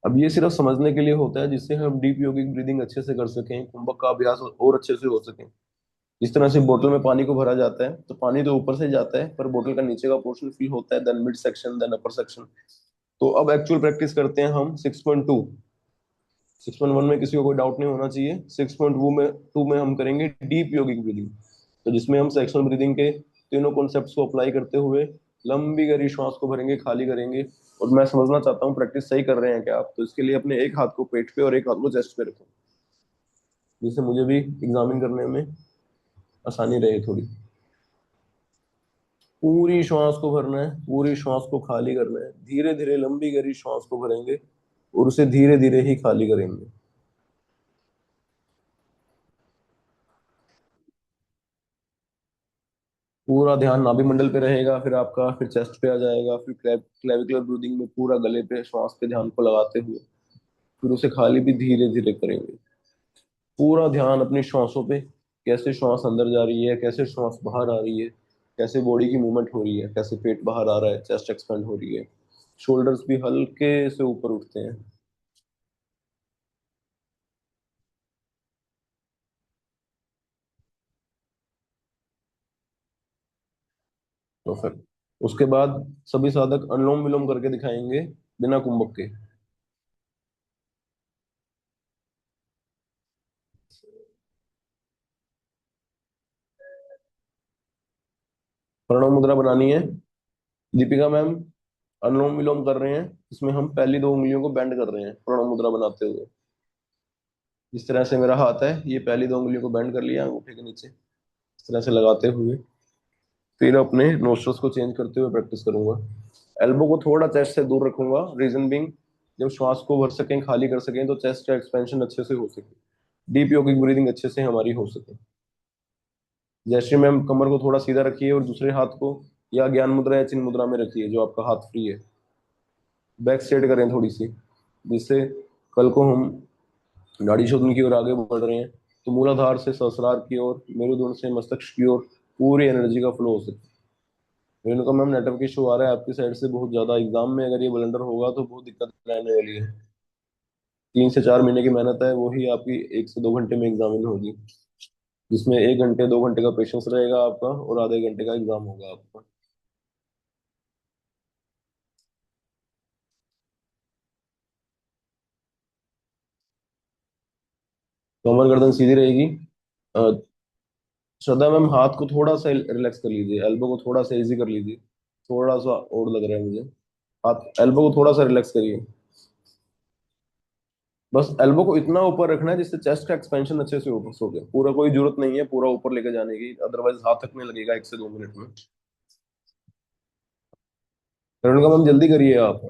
अब ये सिर्फ समझने के लिए होता है, जिससे हम डीप योगिक ब्रीदिंग अच्छे से कर सकें, कुंभक का अभ्यास और अच्छे से हो सके। जिस तरह से बोतल में पानी को भरा जाता है, तो पानी तो ऊपर से जाता है, पर बोतल का नीचे का पोर्शन फिल होता है, देन मिड सेक्शन, देन अपर सेक्शन। तो अब एक्चुअल प्रैक्टिस करते हैं हम 6.2। 6.1 में किसी को कोई डाउट नहीं होना चाहिए। 6.2 में हम करेंगे डीप योगिक ब्रीदिंग, तो जिसमें हम सेक्शनल ब्रीदिंग के तीनों कॉन्सेप्ट्स को अप्लाई करते हुए लंबी गहरी श्वास को भरेंगे, खाली करेंगे। और मैं समझना चाहता हूँ प्रैक्टिस सही कर रहे हैं क्या आप, तो इसके लिए अपने एक हाथ को पेट पे और एक हाथ को चेस्ट पे रखें, जिससे मुझे भी एग्जामिन करने में आसानी रहे थोड़ी। पूरी श्वास को भरना है, पूरी श्वास को खाली करना है, धीरे धीरे लंबी गहरी श्वास को भरेंगे और उसे धीरे धीरे ही खाली करेंगे। पूरा ध्यान नाभि मंडल पे रहेगा, फिर आपका फिर चेस्ट पे आ जाएगा, फिर क्लेविकुलर ब्रीदिंग में पूरा गले पे श्वास पे ध्यान को लगाते हुए फिर उसे खाली भी धीरे धीरे करेंगे। पूरा ध्यान अपनी श्वासों पे, कैसे श्वास अंदर जा रही है, कैसे श्वास बाहर आ रही है, कैसे बॉडी की मूवमेंट हो रही है, कैसे पेट बाहर आ रहा है, चेस्ट एक्सपेंड हो रही है, शोल्डर्स भी हल्के से ऊपर उठते हैं। तो फिर उसके बाद सभी साधक अनुलोम विलोम करके दिखाएंगे बिना कुंभक के। प्रणव मुद्रा बनानी है। दीपिका मैम अनुलोम विलोम कर रहे हैं, इसमें हम पहली दो उंगलियों को बेंड कर रहे हैं प्रणव मुद्रा बनाते हुए। इस तरह से मेरा हाथ है, ये पहली दो उंगलियों को बेंड कर लिया अंगूठे के नीचे, इस तरह से लगाते हुए फिर अपने नोस्ट्रल्स को चेंज करते हुए प्रैक्टिस करूंगा। एल्बो को थोड़ा चेस्ट से दूर रखूंगा, रीजन बिंग जब श्वास को भर सकें, खाली कर सकें, तो चेस्ट का एक्सपेंशन अच्छे से हो सके, डीप योगिक ब्रीदिंग अच्छे से हमारी हो सके। जैसे मैम कमर को थोड़ा सीधा रखिए और दूसरे हाथ को या ज्ञान मुद्रा या चिन्ह मुद्रा में रखिए, जो आपका हाथ फ्री है। बैक स्ट्रेट करें थोड़ी सी, जिससे कल को हम नाड़ी शोधन की ओर आगे बढ़ रहे हैं तो मूलाधार से सहस्रार की ओर, मेरुदंड से मस्तिष्क की ओर पूरी एनर्जी का फ्लो हो सके। रेणुका मैम नेटवर्क इशू आ रहा है आपकी साइड से बहुत ज्यादा, एग्जाम में अगर ये ब्लंडर होगा तो बहुत दिक्कत रहने वाली है। 3 से 4 महीने की मेहनत है, वही आपकी 1 से 2 घंटे में एग्जामिन होगी, जिसमें 1 घंटे 2 घंटे का पेशेंस रहेगा आपका और आधे घंटे का एग्जाम होगा आपका। कमर गर्दन सीधी रहेगी। अ, श्रद्धा मैम हाथ को थोड़ा सा रिलैक्स कर लीजिए, एल्बो को थोड़ा सा इजी कर लीजिए, थोड़ा सा और लग रहा है मुझे। हाथ एल्बो को थोड़ा सा रिलैक्स करिए, बस एल्बो को इतना ऊपर रखना है जिससे चेस्ट का एक्सपेंशन अच्छे से ऊपर सो गए। पूरा कोई जरूरत नहीं है पूरा ऊपर लेके जाने की, अदरवाइज हाथ थकने लगेगा 1 से 2 मिनट में। रेणुका मैम जल्दी करिए आप।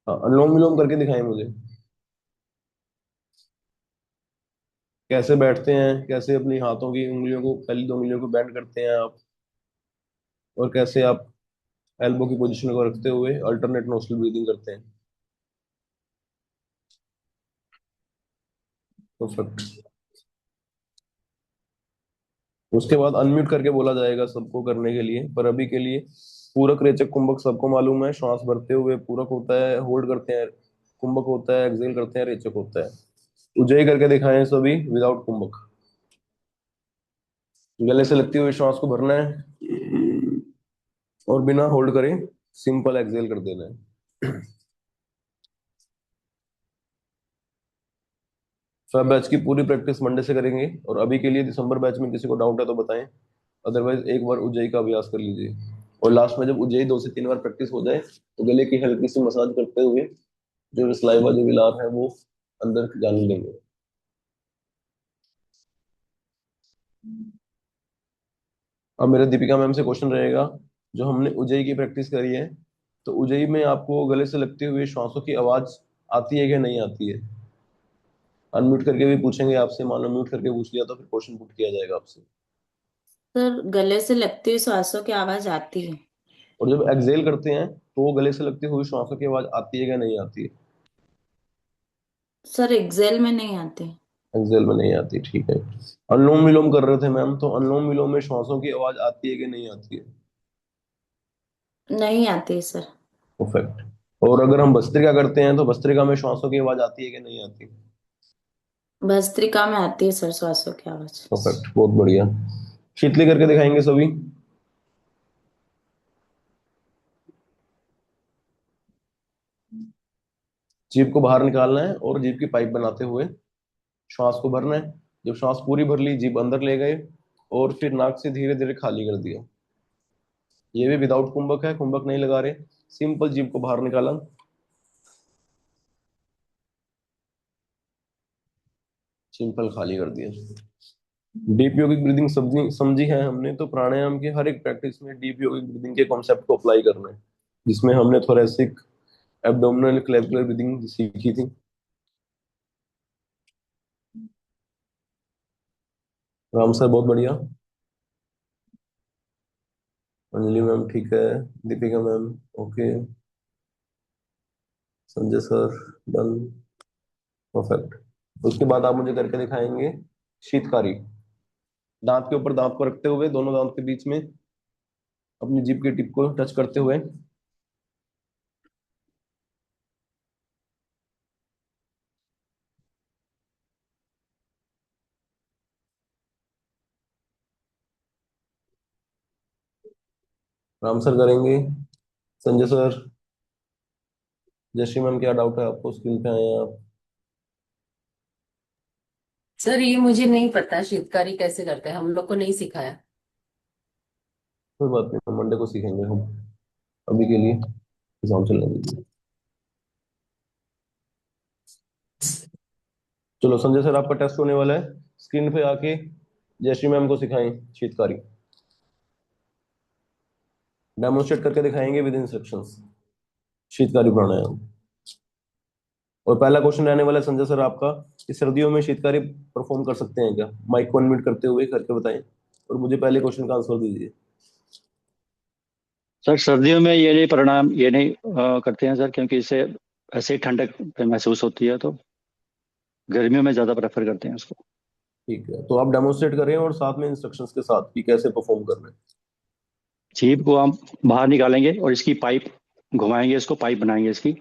हाँ, अनुलोम विलोम करके दिखाएं मुझे, कैसे बैठते हैं, कैसे अपनी हाथों की उंगलियों को, पहली दो उंगलियों को बेंड करते हैं आप। और कैसे आप एल्बो की पोजीशन को रखते हुए अल्टरनेट नोस्ट्रल ब्रीदिंग करते हैं। परफेक्ट। उसके बाद अनम्यूट करके बोला जाएगा सबको करने के लिए, पर अभी के लिए पूरक, रेचक, कुंभक सबको मालूम है। श्वास भरते हुए पूरक होता है, होल्ड करते हैं कुंभक होता है, एक्सेल करते हैं रेचक होता है। उज्जयी करके दिखाएं सभी विदाउट कुंभक। गले से लगती हुई श्वास को भरना है और बिना होल्ड करे सिंपल एक्सेल कर देना है। सब बैच की पूरी प्रैक्टिस मंडे से करेंगे, और अभी के लिए दिसंबर बैच में किसी को डाउट है तो बताएं, अदरवाइज एक बार उज्जयी का अभ्यास कर लीजिए। और लास्ट में जब उज्जयी 2 से 3 बार प्रैक्टिस हो जाए तो गले की हल्की सी मसाज करते हुए जो सलाइवा जो विलार है वो अंदर जाने देंगे। अब मेरा दीपिका मैम से क्वेश्चन रहेगा, जो हमने उज्जयी की प्रैक्टिस करी है, तो उज्जयी में आपको गले से लगते हुए श्वासों की आवाज आती है कि नहीं आती है? अनम्यूट करके भी पूछेंगे आपसे, मान लो म्यूट करके पूछ लिया तो फिर क्वेश्चन पुट किया जाएगा आपसे। सर गले से लगती हुई सांसों की आवाज आती है। और जब एक्सेल करते हैं तो वो गले से लगती हुई श्वासों की आवाज आती है कि नहीं आती है? सर एक्सेल में नहीं आती। एक्सेल में नहीं आती, ठीक है। अनुलोम विलोम कर रहे थे मैम, तो अनुलोम विलोम में श्वासों की आवाज आती है कि नहीं आती है? नहीं आती सर। परफेक्ट। और अगर हम भस्त्रिका करते हैं तो भस्त्रिका में श्वासों की आवाज आती है कि नहीं आती? भस्त्रिका में आती है सर सांसों की आवाज। परफेक्ट, बहुत बढ़िया। शीतली करके दिखाएंगे सभी। जीभ को बाहर निकालना है और जीभ की पाइप बनाते हुए श्वास को भरना है। जब श्वास पूरी भर ली, जीभ अंदर ले गए और फिर नाक से धीरे धीरे खाली कर दिया। ये भी विदाउट कुंभक है, कुंभक नहीं लगा रहे, सिंपल जीभ को बाहर निकाला, सिंपल खाली कर दिया। डीप योगिक ब्रीदिंग समझी समझी है हमने, तो प्राणायाम के हर एक प्रैक्टिस में डीप योगिक ब्रीदिंग के कॉन्सेप्ट को अप्लाई करना है, जिसमें हमने थोरेसिक, एब्डोमिनल, क्लेविकुलर ब्रीदिंग सीखी थी। राम सर बहुत बढ़िया। अंजलि मैम ठीक है। Deepika ma'am okay. Sanjay sir done. Perfect. उसके बाद आप मुझे करके दिखाएंगे शीतकारी। दांत के ऊपर दांत को रखते हुए दोनों दांत के बीच में अपनी जीभ के टिप को टच करते हुए राम सर करेंगे। संजय सर, जयश्री मैम क्या डाउट है आपको, स्क्रीन पे आए हैं आप? सर ये मुझे नहीं पता शीतकारी कैसे करते हैं, हम लोग को नहीं सिखाया। कोई बात नहीं, मंडे को सीखेंगे हम। अभी के लिए एग्जाम चलने दीजिए। चलो संजय सर आपका टेस्ट होने वाला है, स्क्रीन पे आके जयश्री मैम को सिखाएं शीतकारी। डेमोन्स्ट्रेट करके दिखाएंगे विद इंस्ट्रक्शंस शीतकारी प्राणायाम। और पहला क्वेश्चन रहने वाला है संजय सर आपका, कि सर्दियों में शीतकारी परफॉर्म कर सकते हैं क्या? माइक को अनम्यूट करते हुए करके बताएं और मुझे पहले क्वेश्चन का आंसर दीजिए। सर सर्दियों में ये नहीं, परिणाम ये नहीं करते हैं सर, क्योंकि इससे ऐसे ही ठंडक महसूस होती है, तो गर्मियों में ज़्यादा प्रेफर करते हैं उसको। ठीक है, तो आप डेमोन्स्ट्रेट करें और साथ में इंस्ट्रक्शंस के साथ कि कैसे परफॉर्म करना है। जीभ को हम बाहर निकालेंगे और इसकी पाइप घुमाएंगे, इसको पाइप बनाएंगे इसकी।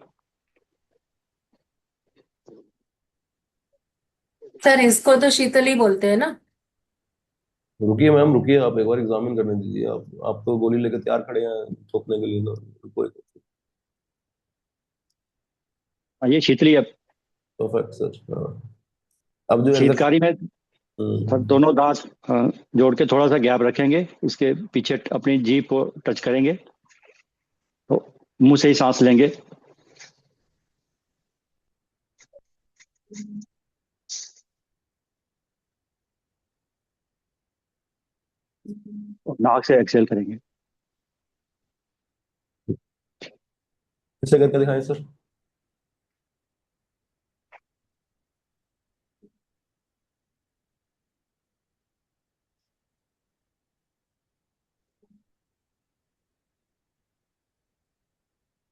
सर इसको तो शीतली बोलते हैं ना। रुकिए मैम रुकिए, आप एक बार एग्जामिन करने दीजिए। आप तो गोली लेकर तैयार खड़े हैं थोपने के लिए ना, रुको। ये शीतली है। परफेक्ट सर, हाँ। अब जो शीतकारी में सर हम्म, दोनों दांत जोड़ के थोड़ा सा गैप रखेंगे, इसके पीछे अपनी जीभ को टच करेंगे, तो मुंह से ही सांस लेंगे। और नाक से एक्सहेल करेंगे। फिर से करके दिखाएं सर।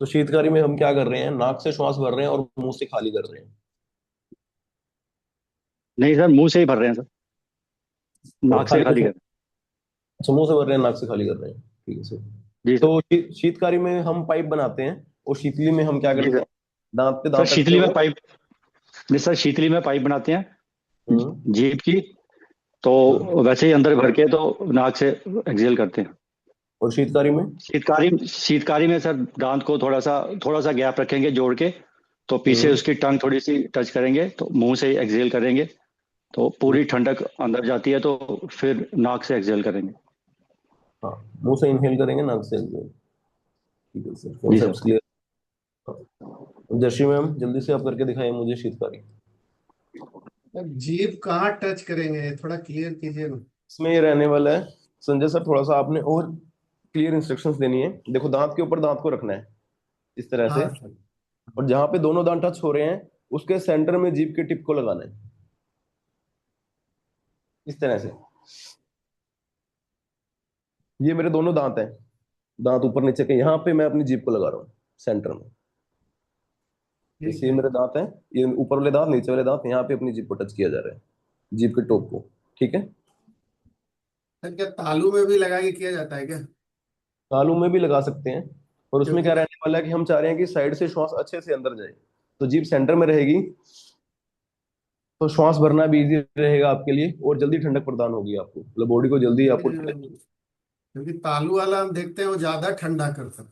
तो शीतकारी में हम क्या कर रहे हैं, नाक से श्वास भर रहे हैं और मुंह से खाली कर रहे हैं। नहीं सर, मुंह से ही भर रहे हैं सर, और नाक से खाली खाली कैसे? कर। अच्छा, मुंह से भर रहे हैं, नाक से खाली कर रहे हैं, ठीक है सर। जी सर। तो शीतकारी में हम पाइप बनाते हैं, और शीतली में हम क्या जी करते सर। हैं, दांत पे सर दांत रखते शीतली में हुए। पाइप, नहीं सर, शीतली में पाइप बनाते हैं हम्म। जीभ की, तो हम्म। वैसे ही अंदर भर के तो नाक से एक्सहेल करते हैं। और शीतकारी में? शीतकारी में सर दांत को थोड़ा सा गैप रखेंगे जोड़ के, तो पीछे हम्म। उसकी टंग थोड़ी सी टच करेंगे, तो मुंह से ही एक्सहेल करेंगे, तो पूरी ठंडक अंदर जाती है, तो फिर नाक से एक्सहेल करेंगे। हाँ, मुंह से इनहेल करेंगे, नाक से exhale। ठीक है सर, जी sir. Concept clear. Jarshi ma'am, जल्दी से आप करके दिखाइए मुझे शीतकारी। जीभ कहाँ टच करेंगे, थोड़ा क्लियर कीजिए ना। इसमें ये रहने वाला है संजय सर, थोड़ा सा आपने और क्लियर इंस्ट्रक्शंस देनी है। देखो, दांत के ऊपर दांत को रखना है इस तरह से, हाँ सर। और जहां पे दोनों दांत टच हो रहे हैं उसके सेंटर में जीभ के टिप को लगाना है, इस तरह से। ये मेरे दोनों दांत हैं, दांत ऊपर नीचे के, यहाँ पे मैं अपनी जीभ को लगा रहा हूँ सेंटर में। ठीक जैसे ये है मेरे दांत हैं, ये ऊपर वाले दांत, नीचे वाले दांत, यहाँ पे अपनी जीभ को टच किया जा रहा है, जीभ के टॉप को। ठीक है। सर, क्या तालू में भी लगा के किया जाता है क्या? तालू में भी लगा सकते हैं, और उसमें क्योंकि क्या रहने वाला है कि हम चाह रहे हैं कि साइड से श्वास अच्छे से अंदर जाए, तो जीभ सेंटर में रहेगी, तो श्वास भरना भी इजी रहेगा आपके लिए, और जल्दी ठंडक प्रदान होगी आपको, मतलब बॉडी को जल्दी आपको ठंडक। क्योंकि तालू वाला हम देखते हैं वो ज्यादा ठंडा करता है।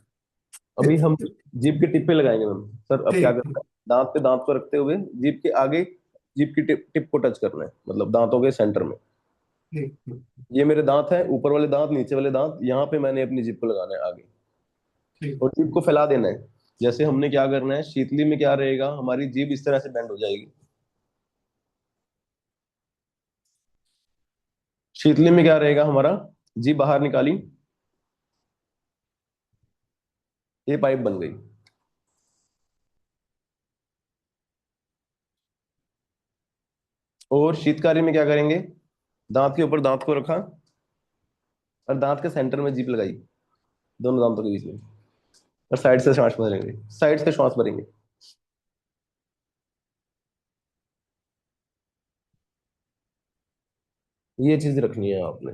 अभी हम जीभ के टिप पे लगाएंगे मैम। सर अब क्या ठीक करना ठीक है, दांत पे दांत को रखते हुए जीभ के आगे, जीभ की टिप को टच करना है, मतलब दांतों के सेंटर में। ठीक ठीक ये मेरे दांत है, ऊपर वाले दांत, नीचे वाले दांत, यहाँ पे मैंने अपनी जीभ को लगाना है आगे, ठीक। और जीभ को फैला देना है। जैसे हमने क्या करना है, शीतली में क्या रहेगा, हमारी जीभ इस तरह से बेंड हो जाएगी। शीतली में क्या रहेगा हमारा, जीभ बाहर निकाली, ये पाइप बन गई। और शीतकारी में क्या करेंगे, दांत के ऊपर दांत को रखा, और दांत के सेंटर में जीभ लगाई, दोनों दांतों के बीच में, और साइड से श्वास भरेंगे, साइड से श्वास भरेंगे। ये चीज रखनी है आपने।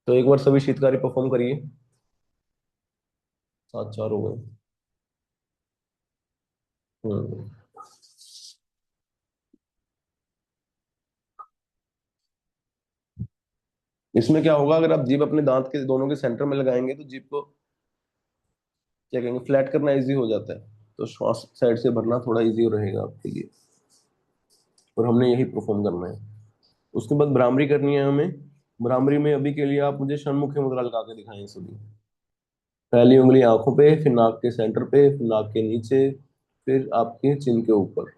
तो एक बार सभी शीतकारी परफॉर्म करिए। 7-4 हो गए। हम्म। इसमें क्या होगा, अगर आप जीभ अपने दांत के दोनों के सेंटर में लगाएंगे, तो जीभ को क्या कहेंगे, फ्लैट करना इजी हो जाता है, तो श्वास साइड से भरना थोड़ा इजी रहेगा आपके लिए, और हमने यही परफॉर्म करना है। उसके बाद भ्रामरी करनी है हमें। भ्रामरी में अभी के लिए आप मुझे षण्मुखी मुद्रा लगा के दिखाएं सभी। पहली उंगली आंखों पे, फिर नाक के सेंटर पे, फिर नाक के नीचे, फिर आपके चिन के ऊपर।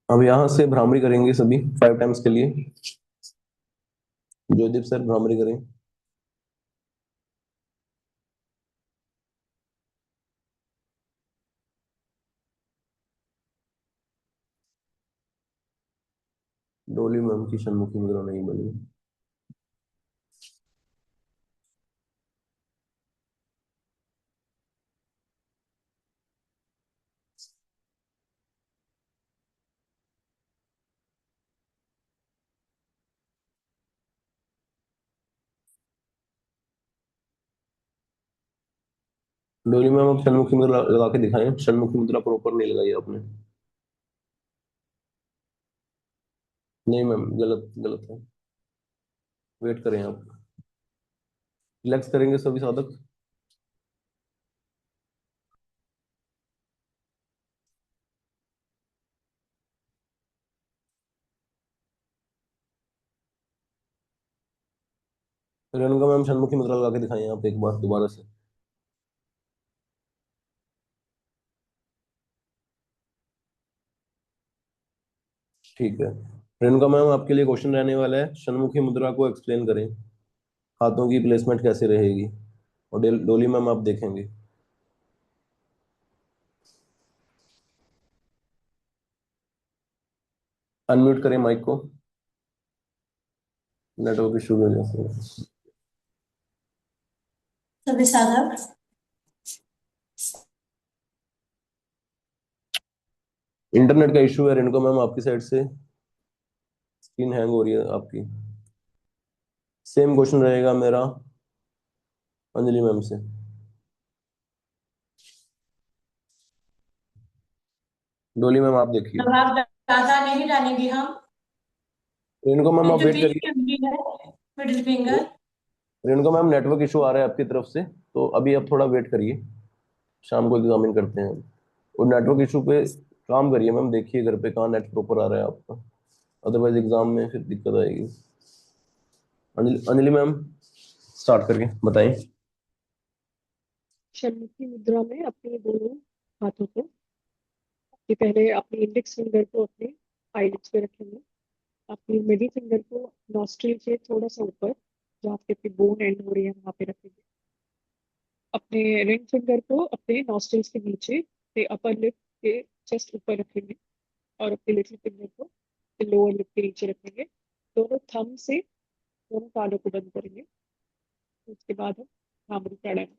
अब यहां से भ्रामरी करेंगे सभी 5 टाइम्स के लिए। जोदीप सर भ्रामरी करें। डोली मैम की षण्मुखी मुद्रा नहीं बनी। डोली मैम, आप षण्मुखी मुद्रा लगा के दिखाएं। षण्मुखी मुद्रा प्रॉपर नहीं लगाई आपने। नहीं मैम, गलत गलत है। वेट करें आप। रिलैक्स करेंगे सभी साधक। रेणुका मैम षण्मुखी मुद्रा लगा के दिखाइए आप एक बार दोबारा से। ठीक है, रेणुका मैम आपके लिए क्वेश्चन रहने वाला है, षण्मुखी मुद्रा को एक्सप्लेन करें, हाथों की प्लेसमेंट कैसे रहेगी। और डोली मैम आप देखेंगे। अनम्यूट करें माइक को, नेटवर्क इशू हो जाता है। सभी सागर इंटरनेट का इशू है रेणुका मैम आपकी साइड से, स्क्रीन हैंग हो रही है आपकी। सेम क्वेश्चन रहेगा मेरा अंजलि मैम से। डोली मैम आप देखिए। अब आप ज्यादा नहीं डालेंगे हम। रेणुका मैम ये आप जो वेट बीच करिए। की उंगली है, middle finger. Renuka ma'am network issue आ रहा है आपकी तरफ से, तो अभी आप थोड़ा वेट करिए, शाम को एग्जामिन करते हैं। और नेटवर्क इशू पे काम करिए मैम, देखिए घर पे कहाँ नेट प्रॉपर आ रहा है आपका, अदरवाइज एग्जाम में फिर दिक्कत आएगी। अंजलि अंजलि मैम स्टार्ट करके बताएं। षण्मुखी मुद्रा में अपने दोनों हाथों को, कि पहले अपने इंडेक्स फिंगर को अपने आईलिड्स पे रखेंगे, अपनी मिडिल फिंगर को नॉस्ट्रिल से थोड़ा सा ऊपर, जहाँ पे अपनी बोन एंड हो रही है वहां पे रखेंगे। अपने रिंग फिंगर को अपने नॉस्ट्रिल्स के नीचे से अपर लिप के जस्ट ऊपर रखेंगे, और अपने लिटिल फिंगर को लोअर लिप के नीचे रखेंगे। दोनों थंब से दोनों तालों को बंद करेंगे। उसके बाद हम भ्रामरी प्राणायाम।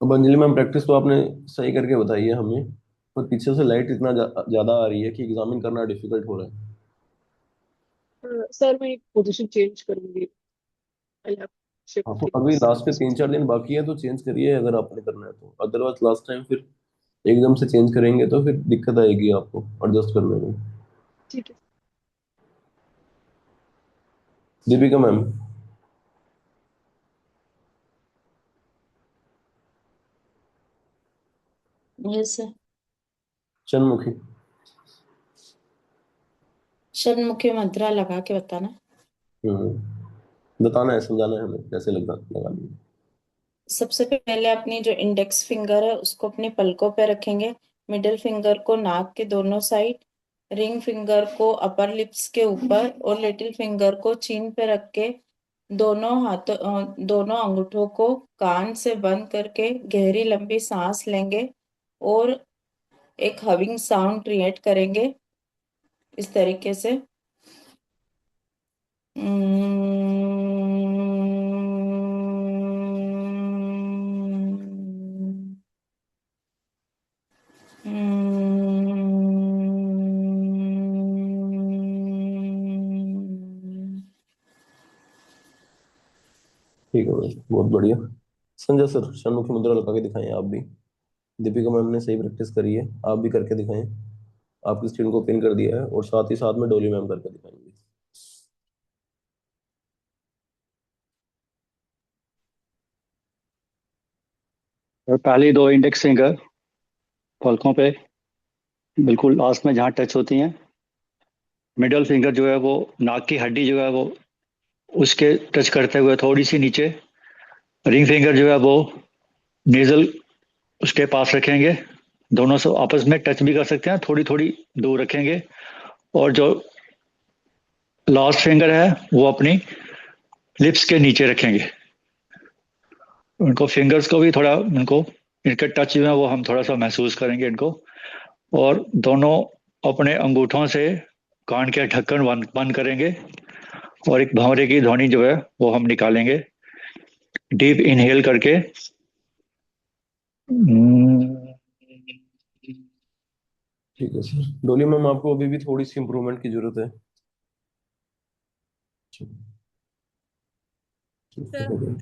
अब अंजलि मैम प्रैक्टिस तो आपने सही करके बताई है हमें, पर पीछे से लाइट इतना ज्यादा आ रही है कि एग्जामिन करना डिफिकल्ट हो रहा है। सर मैं एक पोजीशन चेंज करूंगी। आई हैव हाँ, शिफ्ट तो अभी दिस लास्ट के 3-4 दिन बाकी है, तो चेंज करिए अगर आपने करना है तो, अदरवाइज लास्ट टाइम फिर एकदम से चेंज करेंगे तो फिर दिक्कत आएगी आपको एडजस्ट करने में। ठीक है। Deepika ma'am. Yes sir. Chandramukhi. Shanmukhi mudra लगा के बताना। बताना है, समझाना है हमें कैसे लगानी है। सबसे पहले अपनी जो इंडेक्स फिंगर है उसको अपनी पलकों पे रखेंगे, मिडिल फिंगर को नाक के दोनों साइड, रिंग फिंगर को अपर लिप्स के ऊपर और लिटिल फिंगर को चीन पे रख के दोनों अंगूठों को कान से बंद करके गहरी लंबी सांस लेंगे और एक हविंग साउंड क्रिएट करेंगे इस तरीके से। ठीक है भाई, बहुत बढ़िया। संजय सर षण्मुखी मुद्रा लगा के दिखाएं आप भी। दीपिका मैम ने सही प्रैक्टिस करी है, आप भी करके दिखाएं। आपकी स्क्रीन को पिन कर दिया है, और साथ ही साथ में डोली मैम करके दिखाएंगे। और पहली दो इंडेक्स फिंगर पलकों पे बिल्कुल लास्ट में जहाँ टच होती हैं, मिडल फिंगर जो है वो नाक की हड्डी जो है वो उसके टच करते हुए थोड़ी सी नीचे, रिंग फिंगर जो है वो नेजल उसके पास रखेंगे। दोनों से आपस में टच भी कर सकते हैं, थोड़ी थोड़ी दूर रखेंगे। और जो लास्ट फिंगर है वो अपनी लिप्स के नीचे रखेंगे। उनको फिंगर्स को भी थोड़ा, उनको इनके टच जो है वो हम थोड़ा सा महसूस करेंगे इनको। और दोनों अपने अंगूठों से कान के ढक्कन बंद बंद करेंगे और एक भंवरे की ध्वनि जो है वो हम निकालेंगे डीप इनहेल करके। ठीक है सर। डोली मैम आपको अभी भी थोड़ी सी इंप्रूवमेंट की जरूरत है। ठीक सर है।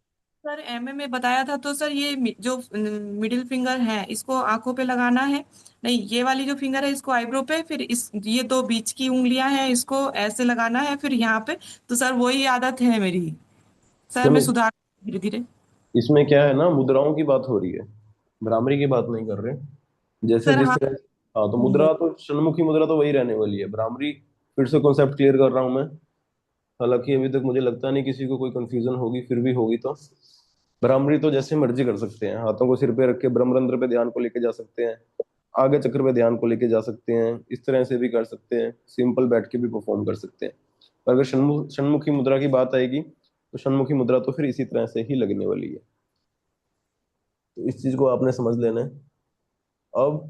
सर एमए में बताया था, तो सर ये जो मिडिल फिंगर है इसको आंखों पे लगाना है? नहीं, ये वाली जो फिंगर है इसको आईब्रो पे, फिर इस ये दो बीच की उंगलियां हैं इसको ऐसे लगाना है, फिर यहाँ पे। तो सर वही आदत है मेरी, सर मैं नहीं, सुधार धीरे धीरे। इसमें क्या है ना, मुद्राओं की बात हो रही है, भ्रामरी की बात नहीं कर रहे। जैसे सर जिस हाँ। तरह, हाँ तो मुद्रा तो षण्मुखी मुद्रा तो वही रहने वाली है, भ्रामरी फिर से कॉन्सेप्ट क्लियर कर रहा हूं मैं। हालांकि अभी तक मुझे लगता नहीं किसी को कोई कंफ्यूजन होगी, फिर भी होगी तो भ्रामरी तो जैसे मर्जी कर सकते हैं, हाथों को सिर पे रख के ब्रह्मरंध्र पे ध्यान को लेके जा सकते हैं, आगे चक्र पे ध्यान को लेके जा सकते हैं, इस तरह से भी कर सकते हैं, सिंपल बैठ के भी परफॉर्म कर सकते हैं। पर अगर षण्मुखी मुद्रा की बात आएगी तो षण्मुखी मुद्रा तो फिर इसी तरह से ही लगने वाली है। तो इस चीज को आपने समझ लेना है। अब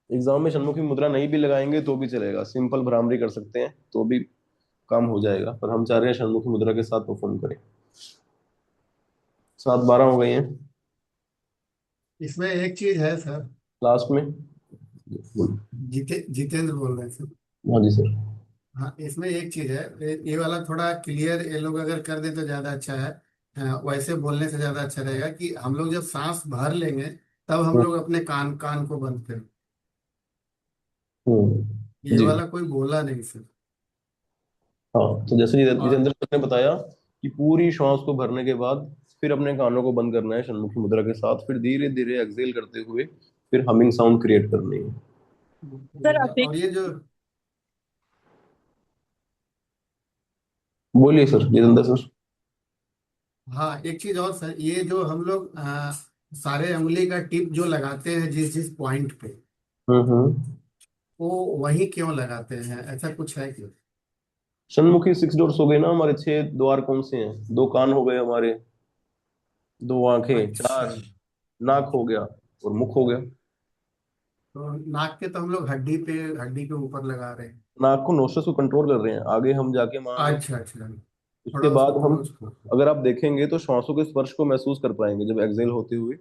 एग्जाम में षण्मुखी मुद्रा नहीं भी लगाएंगे तो भी चलेगा, सिंपल भ्रामरी कर सकते हैं तो भी काम हो जाएगा, पर हम चाह रहे हैं षण्मुखी मुद्रा के साथ परफॉर्म करें। 7:12 हो गई हैं। इसमें एक चीज है सर। लास्ट में जितेंद्र बोल रहे हैं सर। हाँ जी सर। हाँ, इसमें एक चीज है, ये वाला थोड़ा क्लियर ये लोग अगर कर दे तो ज्यादा अच्छा है। वैसे बोलने से ज्यादा अच्छा रहेगा कि हम लोग जब सांस भर लेंगे तब हम लोग अपने कान कान को बंद करें। ये जी वाला कोई बोला नहीं सर। हाँ, तो जैसे और जितेंद्र सर ने बताया कि पूरी श्वास को भरने के बाद फिर अपने कानों को बंद करना है षण्मुखी मुद्रा के साथ, फिर धीरे धीरे एक्सेल करते हुए फिर हमिंग साउंड क्रिएट करनी है। सर अभी और ये जो बोलिए सर जितेंद्र सर। हाँ, एक चीज और सर, ये जो हम लोग सारे उंगली का टिप जो लगाते हैं जिस जिस पॉइंट पे, हम्म। वो वही क्यों लगाते हैं, ऐसा कुछ है क्यों? षण्मुखी 6 डोर्स हो गए ना हमारे, 6 द्वार कौन से हैं? 2 कान हो गए हमारे, 2 आंखें, अच्छा। 4 नाक हो गया और मुख हो गया। तो नाक के तो हम लोग हड्डी के ऊपर लगा रहे हैं। नाक को नोस्ट्रस को कंट्रोल कर रहे हैं, आगे हम जाके मान लो अच्छा अच्छा, उसके थोड़ा बाद उसको हम, क्लोज करो। अगर आप देखेंगे तो श्वासों के स्पर्श को महसूस कर पाएंगे जब एक्सेल होते हुए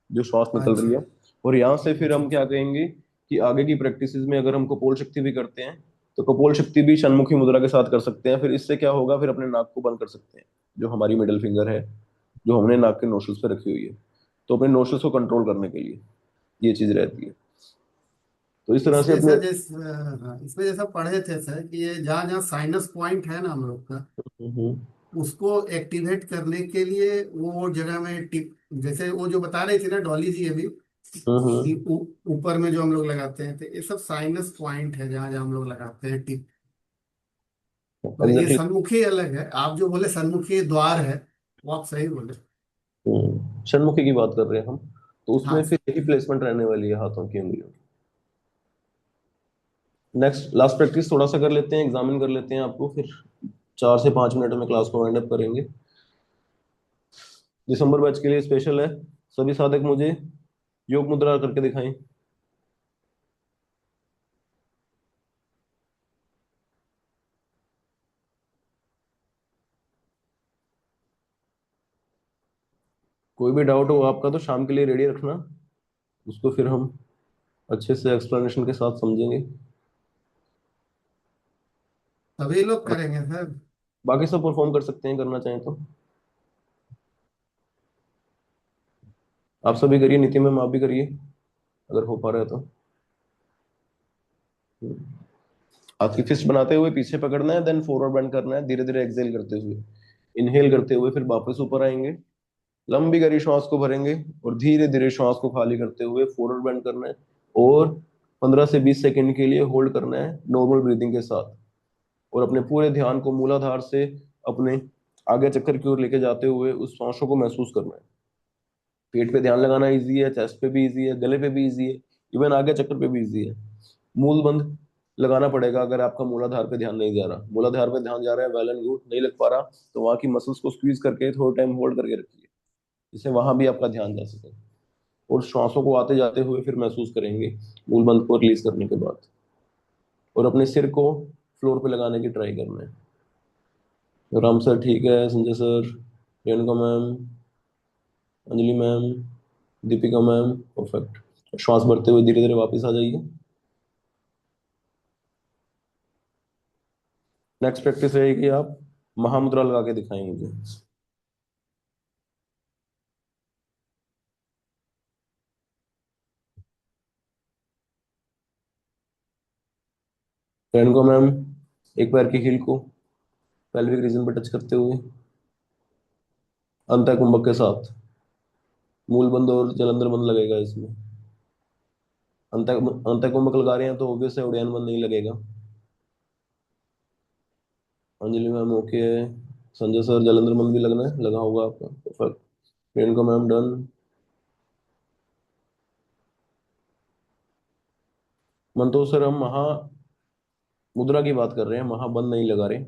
जो श्वास निकल रही अच्छा है। और यहाँ से फिर अच्छा हम क्या अच्छा। कहेंगे कि आगे की प्रैक्टिस में अगर हम कपोल शक्ति भी करते हैं तो कपोल शक्ति भी षण्मुखी मुद्रा के साथ कर सकते हैं। फिर इससे क्या होगा, फिर अपने नाक को बंद कर सकते हैं, जो हमारी मिडिल फिंगर है जो हमने नाक के नोस्ट्रल्स पे रखी हुई है, तो अपने नोस्ट्रल्स को कंट्रोल करने के लिए ये चीज रहती है। तो इस तरह से इसमें अपने सर हाँ, इसमें जैसा पढ़े थे सर कि ये जहाँ जहाँ साइनस पॉइंट है ना हम लोग का, हम्म उसको एक्टिवेट करने के लिए वो जगह में टिप, जैसे वो जो बता रही थी ना डॉली जी अभी, कि हम्म ऊपर में जो हम लोग लगाते हैं, तो ये सब साइनस पॉइंट है जहाँ जहाँ हम लोग लगाते हैं टिप। तो ये एग्जैक्टली। सन्मुखी अलग है, आप जो बोले सन्मुखी द्वार है, वो आप सही बोले। षण्मुखी की बात कर रहे हैं हम, तो उसमें हाँ फिर यही प्लेसमेंट रहने वाली है हाथों की उंगलियों की। नेक्स्ट लास्ट प्रैक्टिस थोड़ा सा कर लेते हैं, एग्जामिन कर लेते हैं आपको, फिर 4 से 5 मिनट में क्लास को वाइंड अप करेंगे। दिसंबर बैच के लिए स्पेशल है, सभी साधक मुझे योग मुद्रा करके दिखाएं। कोई भी डाउट हो आपका तो शाम के लिए रेडी रखना, उसको फिर हम अच्छे से एक्सप्लेनेशन के साथ समझेंगे। सभी लोग करेंगे सर। बाकी सब परफॉर्म कर सकते हैं करना चाहें तो। आप सभी करिए, नीति मैम आप भी करिए अगर हो पा रहा है तो। हाथ की फिस्ट बनाते हुए पीछे पकड़ना है, देन फॉरवर्ड बेंड करना है, धीरे धीरे एक्सेल करते हुए, इनहेल करते हुए फिर वापस ऊपर आएंगे, लंबी गहरी श्वास को भरेंगे और धीरे धीरे श्वास को खाली करते हुए फॉरवर्ड बेंड करना है और 15 से 20 सेकंड के लिए होल्ड करना है नॉर्मल ब्रीदिंग के साथ। और अपने पूरे ध्यान को मूलाधार से अपने आगे चक्कर की ओर लेके जाते हुए उस श्वासों को महसूस करना है। पेट पे ध्यान लगाना इजी है, चेस्ट पे भी इजी है, गले पे भी इजी है, इवन आगे चक्कर पे भी इजी है। मूल बंद लगाना पड़ेगा अगर आपका मूलाधार पे ध्यान नहीं जा रहा, मूलाधार पे ध्यान जा रहा है वेल एंड गुड, नहीं लग पा रहा तो वहां की मसल्स को स्क्वीज करके थोड़ा टाइम होल्ड करके रखिए जिससे वहां भी आपका ध्यान जा सके। और श्वासों को आते जाते हुए फिर महसूस करेंगे मूल बंद को रिलीज करने के बाद। और अपने सिर को फ्लोर पे लगाने की ट्राई करना है। तो राम सर ठीक है, Sanjay sir, Renuka ma'am, Anjali ma'am, Deepika ma'am, perfect. श्वास भरते हुए धीरे धीरे वापस आ जाइए। नेक्स्ट प्रैक्टिस रहेगी आप महामुद्रा लगा के दिखाएं मुझे। रेणुका मैम, एक पैर की हील को पेल्विक रीजन पर टच करते हुए अंतः कुंभक के साथ, मूल बंद और जलंधर बंद लगेगा इसमें। अंतः अंतः कुंभक लगा रहे हैं तो ऑब्वियस है उड़ान बंद नहीं लगेगा। अंजलि मैम ओके है। संजय सर जलंधर मन भी लगना है, लगा होगा आपका। Perfect. Priyanka ma'am done. Mantosh sir हम महा मुद्रा की बात कर रहे हैं, महाबंध नहीं लगा रहे।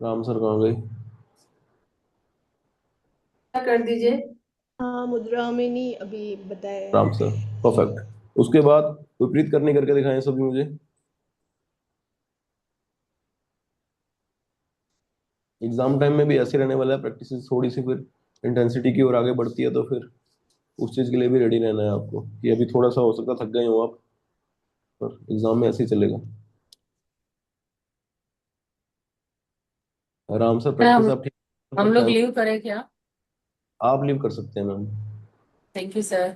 राम सर कहाँ गए? कर दीजिए। हाँ, मुद्रा में नहीं अभी बताया राम है। Sir perfect. उसके बाद विपरीत करनी करके दिखाएं सभी मुझे। एग्जाम टाइम में भी ऐसे रहने वाला है, प्रैक्टिस थोड़ी सी फिर इंटेंसिटी की ओर आगे बढ़ती है, तो फिर उस चीज के लिए भी रेडी रहना है आपको कि अभी थोड़ा सा हो सकता है थक गए हो आप, पर एग्जाम में ऐसे ही चलेगा। आराम से सर प्रैक्टिस आप ठीक हम पर लोग ख्याल। लीव करें क्या? आप लीव कर सकते हैं ma'am. Thank you sir.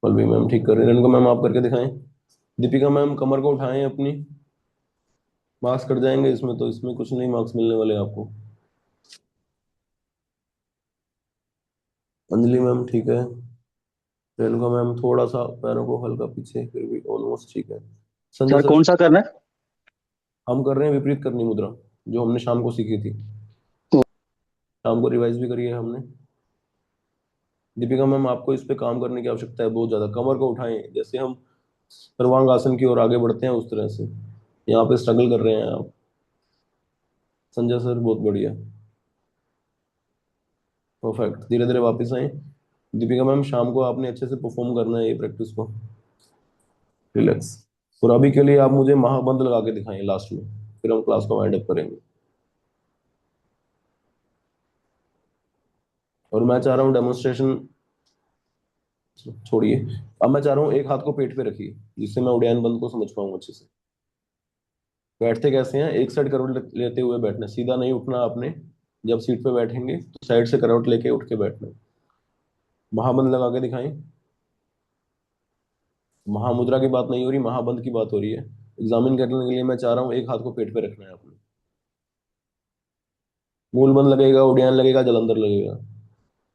Pallavi ma'am ठीक कर रहे हैं, रेणुका मैम आप करके दिखाएं। दीपिका मैम कमर को उठाएं अपनी। मार्क्स कट जाएंगे इसमें, तो इसमें कुछ नहीं मार्क्स मिलने वाले आपको। अंजलि मैम ठीक है। रेणुका मैम थोड़ा सा पैरों को हल्का पीछे, फिर भी ऑलमोस्ट ठीक है। संजय सर सर कौन सा करना है? हम कर रहे हैं विपरीत करनी मुद्रा, जो हमने शाम को सीखी थी। शाम को रिवाइज भी करी है हमने। दीपिका मैम आपको इस पे काम करने की आवश्यकता है बहुत ज्यादा। कमर को उठाएं, जैसे हम सर्वांग आसन की ओर आगे बढ़ते हैं उस तरह से यहाँ पे स्ट्रगल कर रहे हैं आप। संजय सर बहुत बढ़िया। परफेक्ट। धीरे धीरे वापस आए। दीपिका मैम शाम को आपने अच्छे से परफॉर्म करना है ये प्रैक्टिस को। रिलैक्स। और अभी के लिए आप मुझे महाबंध लगा के दिखाएं लास्ट में, फिर हम क्लास को वाइंड अप करेंगे। और मैं चाह रहा हूँ डेमोन्स्ट्रेशन छोड़िए। अब मैं चाह रहा हूँ एक हाथ को पेट पे रखिए, जिससे मैं उड़ान बंद को समझ पाऊँ अच्छे से। बैठते कैसे हैं? एक साइड करवट लेते हुए बैठना, सीधा नहीं उठना आपने। जब सीट पे बैठेंगे तो साइड से करवट लेके उठ के बैठना। महाबंध लगा के दिखाएं। महामुद्रा की बात नहीं हो रही, महाबंध की बात हो रही है। एग्जामिन करने के लिए मैं चाह रहा हूँ एक हाथ को पेट पे रखना है आपने। मूलबंध लगेगा, उड़ान लगेगा, जलंधर लगेगा।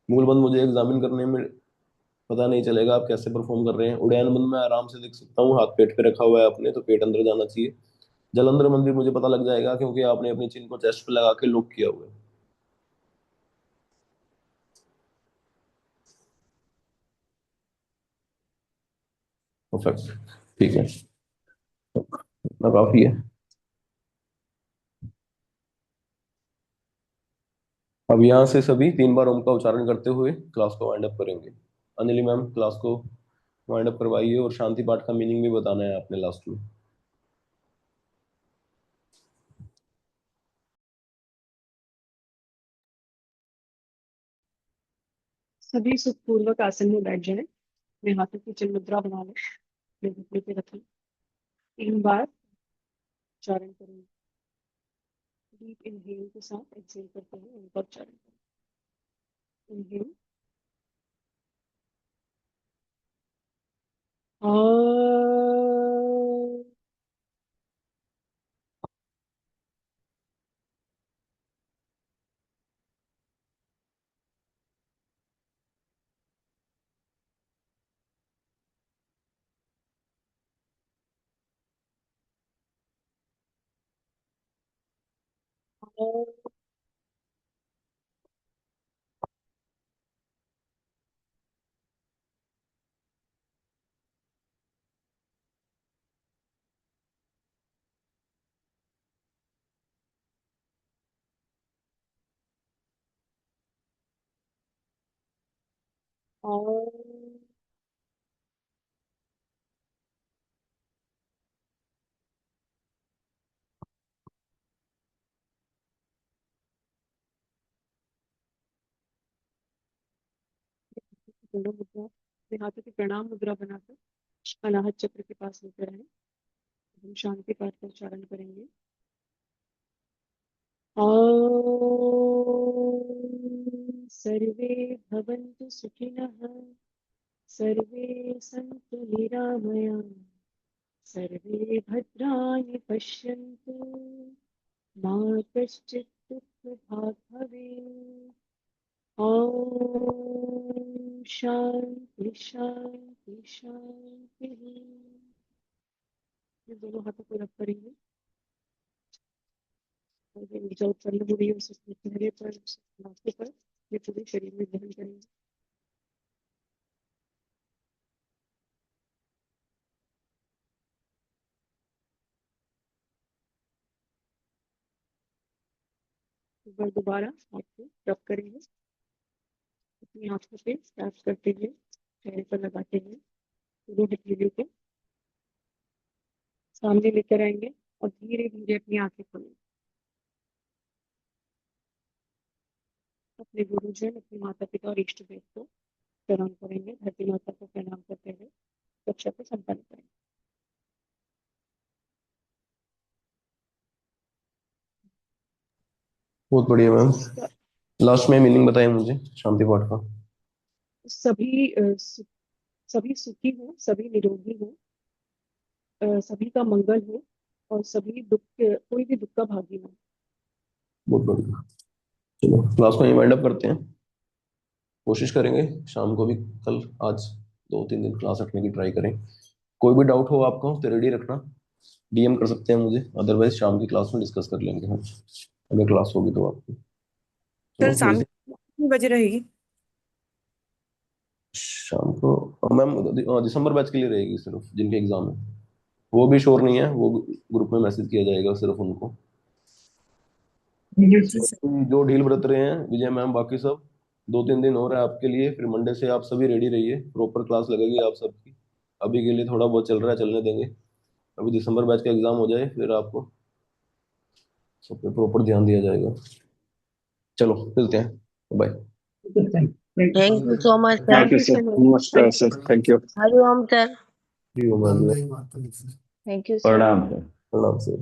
मूलबंध मुझे एग्जामिन करने में पता नहीं चलेगा आप कैसे परफॉर्म कर रहे हैं। उड़ान बंद मैं आराम से देख सकता हूँ, हाथ पेट पे रखा हुआ है आपने, तो पेट अंदर जाना चाहिए। जलंधर बंद भी मुझे पता लग जाएगा, क्योंकि आपने अपनी चिन को चेस्ट पे लगा के लॉक किया हुआ है। परफेक्ट। ठीक है, इतना काफी है। अब यहाँ से सभी 3 बार ओम का उच्चारण करते हुए क्लास को वाइंड अप करेंगे। अंजलि मैम क्लास को वाइंड अप करवाइए, और शांति पाठ का मीनिंग भी बताना है आपने लास्ट में। सभी सुखपूर्वक आसन में बैठ जाएं। अपने हाथों की चिन्ह मुद्रा बना लें। अपने घुटने पे रखें। 3 बार उच्चारण करेंगे। डीप इनहेल के साथ एक्सहेल करते हैं, उनका उच्चारण करें। इनहेल। दोनों मुद्रा अपने हाथों की प्रणाम मुद्रा बनाकर अनाहत चक्र के पास लेकर आए। हम शांति पाठ का उच्चारण करेंगे। ॐ सर्वे भवन्तु सुखिनः, सर्वे सन्तु निरामयाः, सर्वे भद्राणि पश्यन्तु, मा कश्चित् सुप्रभातभवे। ओम शांति शांति शांति। ये दोनों हाथों को रख करेंगे और ये ऊर्जा उत्पन्न हो रही है उसे अपने चेहरे पर, माथे पर, ये पूरे शरीर में ग्रहण करेंगे। एक बार दोबारा आपको रब करेंगे, अपनी आंखों पे टैप करते हुए, चेहरे पर लगाते हुए दोनों हथेलियों को सामने लेकर आएंगे और धीरे धीरे अपनी आंखें खोलेंगे। अपने गुरुजन, अपने माता पिता और इष्ट देव को प्रणाम करेंगे। धरती माता को प्रणाम करते हुए कक्षा को संपन्न करेंगे। बहुत बढ़िया मैम। इसका लास्ट में मीनिंग बताएं मुझे शांति पाठ का। सभी सुखी हो, सभी निरोगी हो, सभी का मंगल हो और सभी कोई भी दुख का भागी ना हो। बहुत बढ़िया। चलो क्लास को वाइंड अप करते हैं। कोशिश करेंगे शाम को भी, कल आज 2-3 दिन क्लास रखने की ट्राई करें। कोई भी डाउट हो आपको तो रेडी रखना, डीएम कर सकते हैं मुझे, अदरवाइज शाम की क्लास में डिस्कस कर लेंगे हम, अगर क्लास होगी तो आपकी। सर शाम मिलते कितने बजे रहेगी? शाम को मैम दिसंबर बैच के लिए रहेगी सिर्फ, जिनके एग्जाम है। वो भी श्योर नहीं है, वो ग्रुप में मैसेज किया जाएगा सिर्फ उनको। जो ढील बरत रहे हैं विजय मैम, बाकी सब 2-3 दिन और है आपके लिए, फिर मंडे से आप सभी रेडी रहिए, प्रॉपर क्लास लगेगी आप सबकी। अभी के लिए थोड़ा बहुत चल रहा है, चलने देंगे, अभी दिसंबर बैच का एग्जाम हो जाए फिर आपको सब पे प्रॉपर ध्यान दिया जाएगा। चलो मिलते हैं, bye. Thank you so much, sir. Thank you sir, नमस्कार sir, thank you, Hari Om, sir. जी मैम, वंदे मातरम। Thank you sir. प्रणाम सर। प्रणाम सर।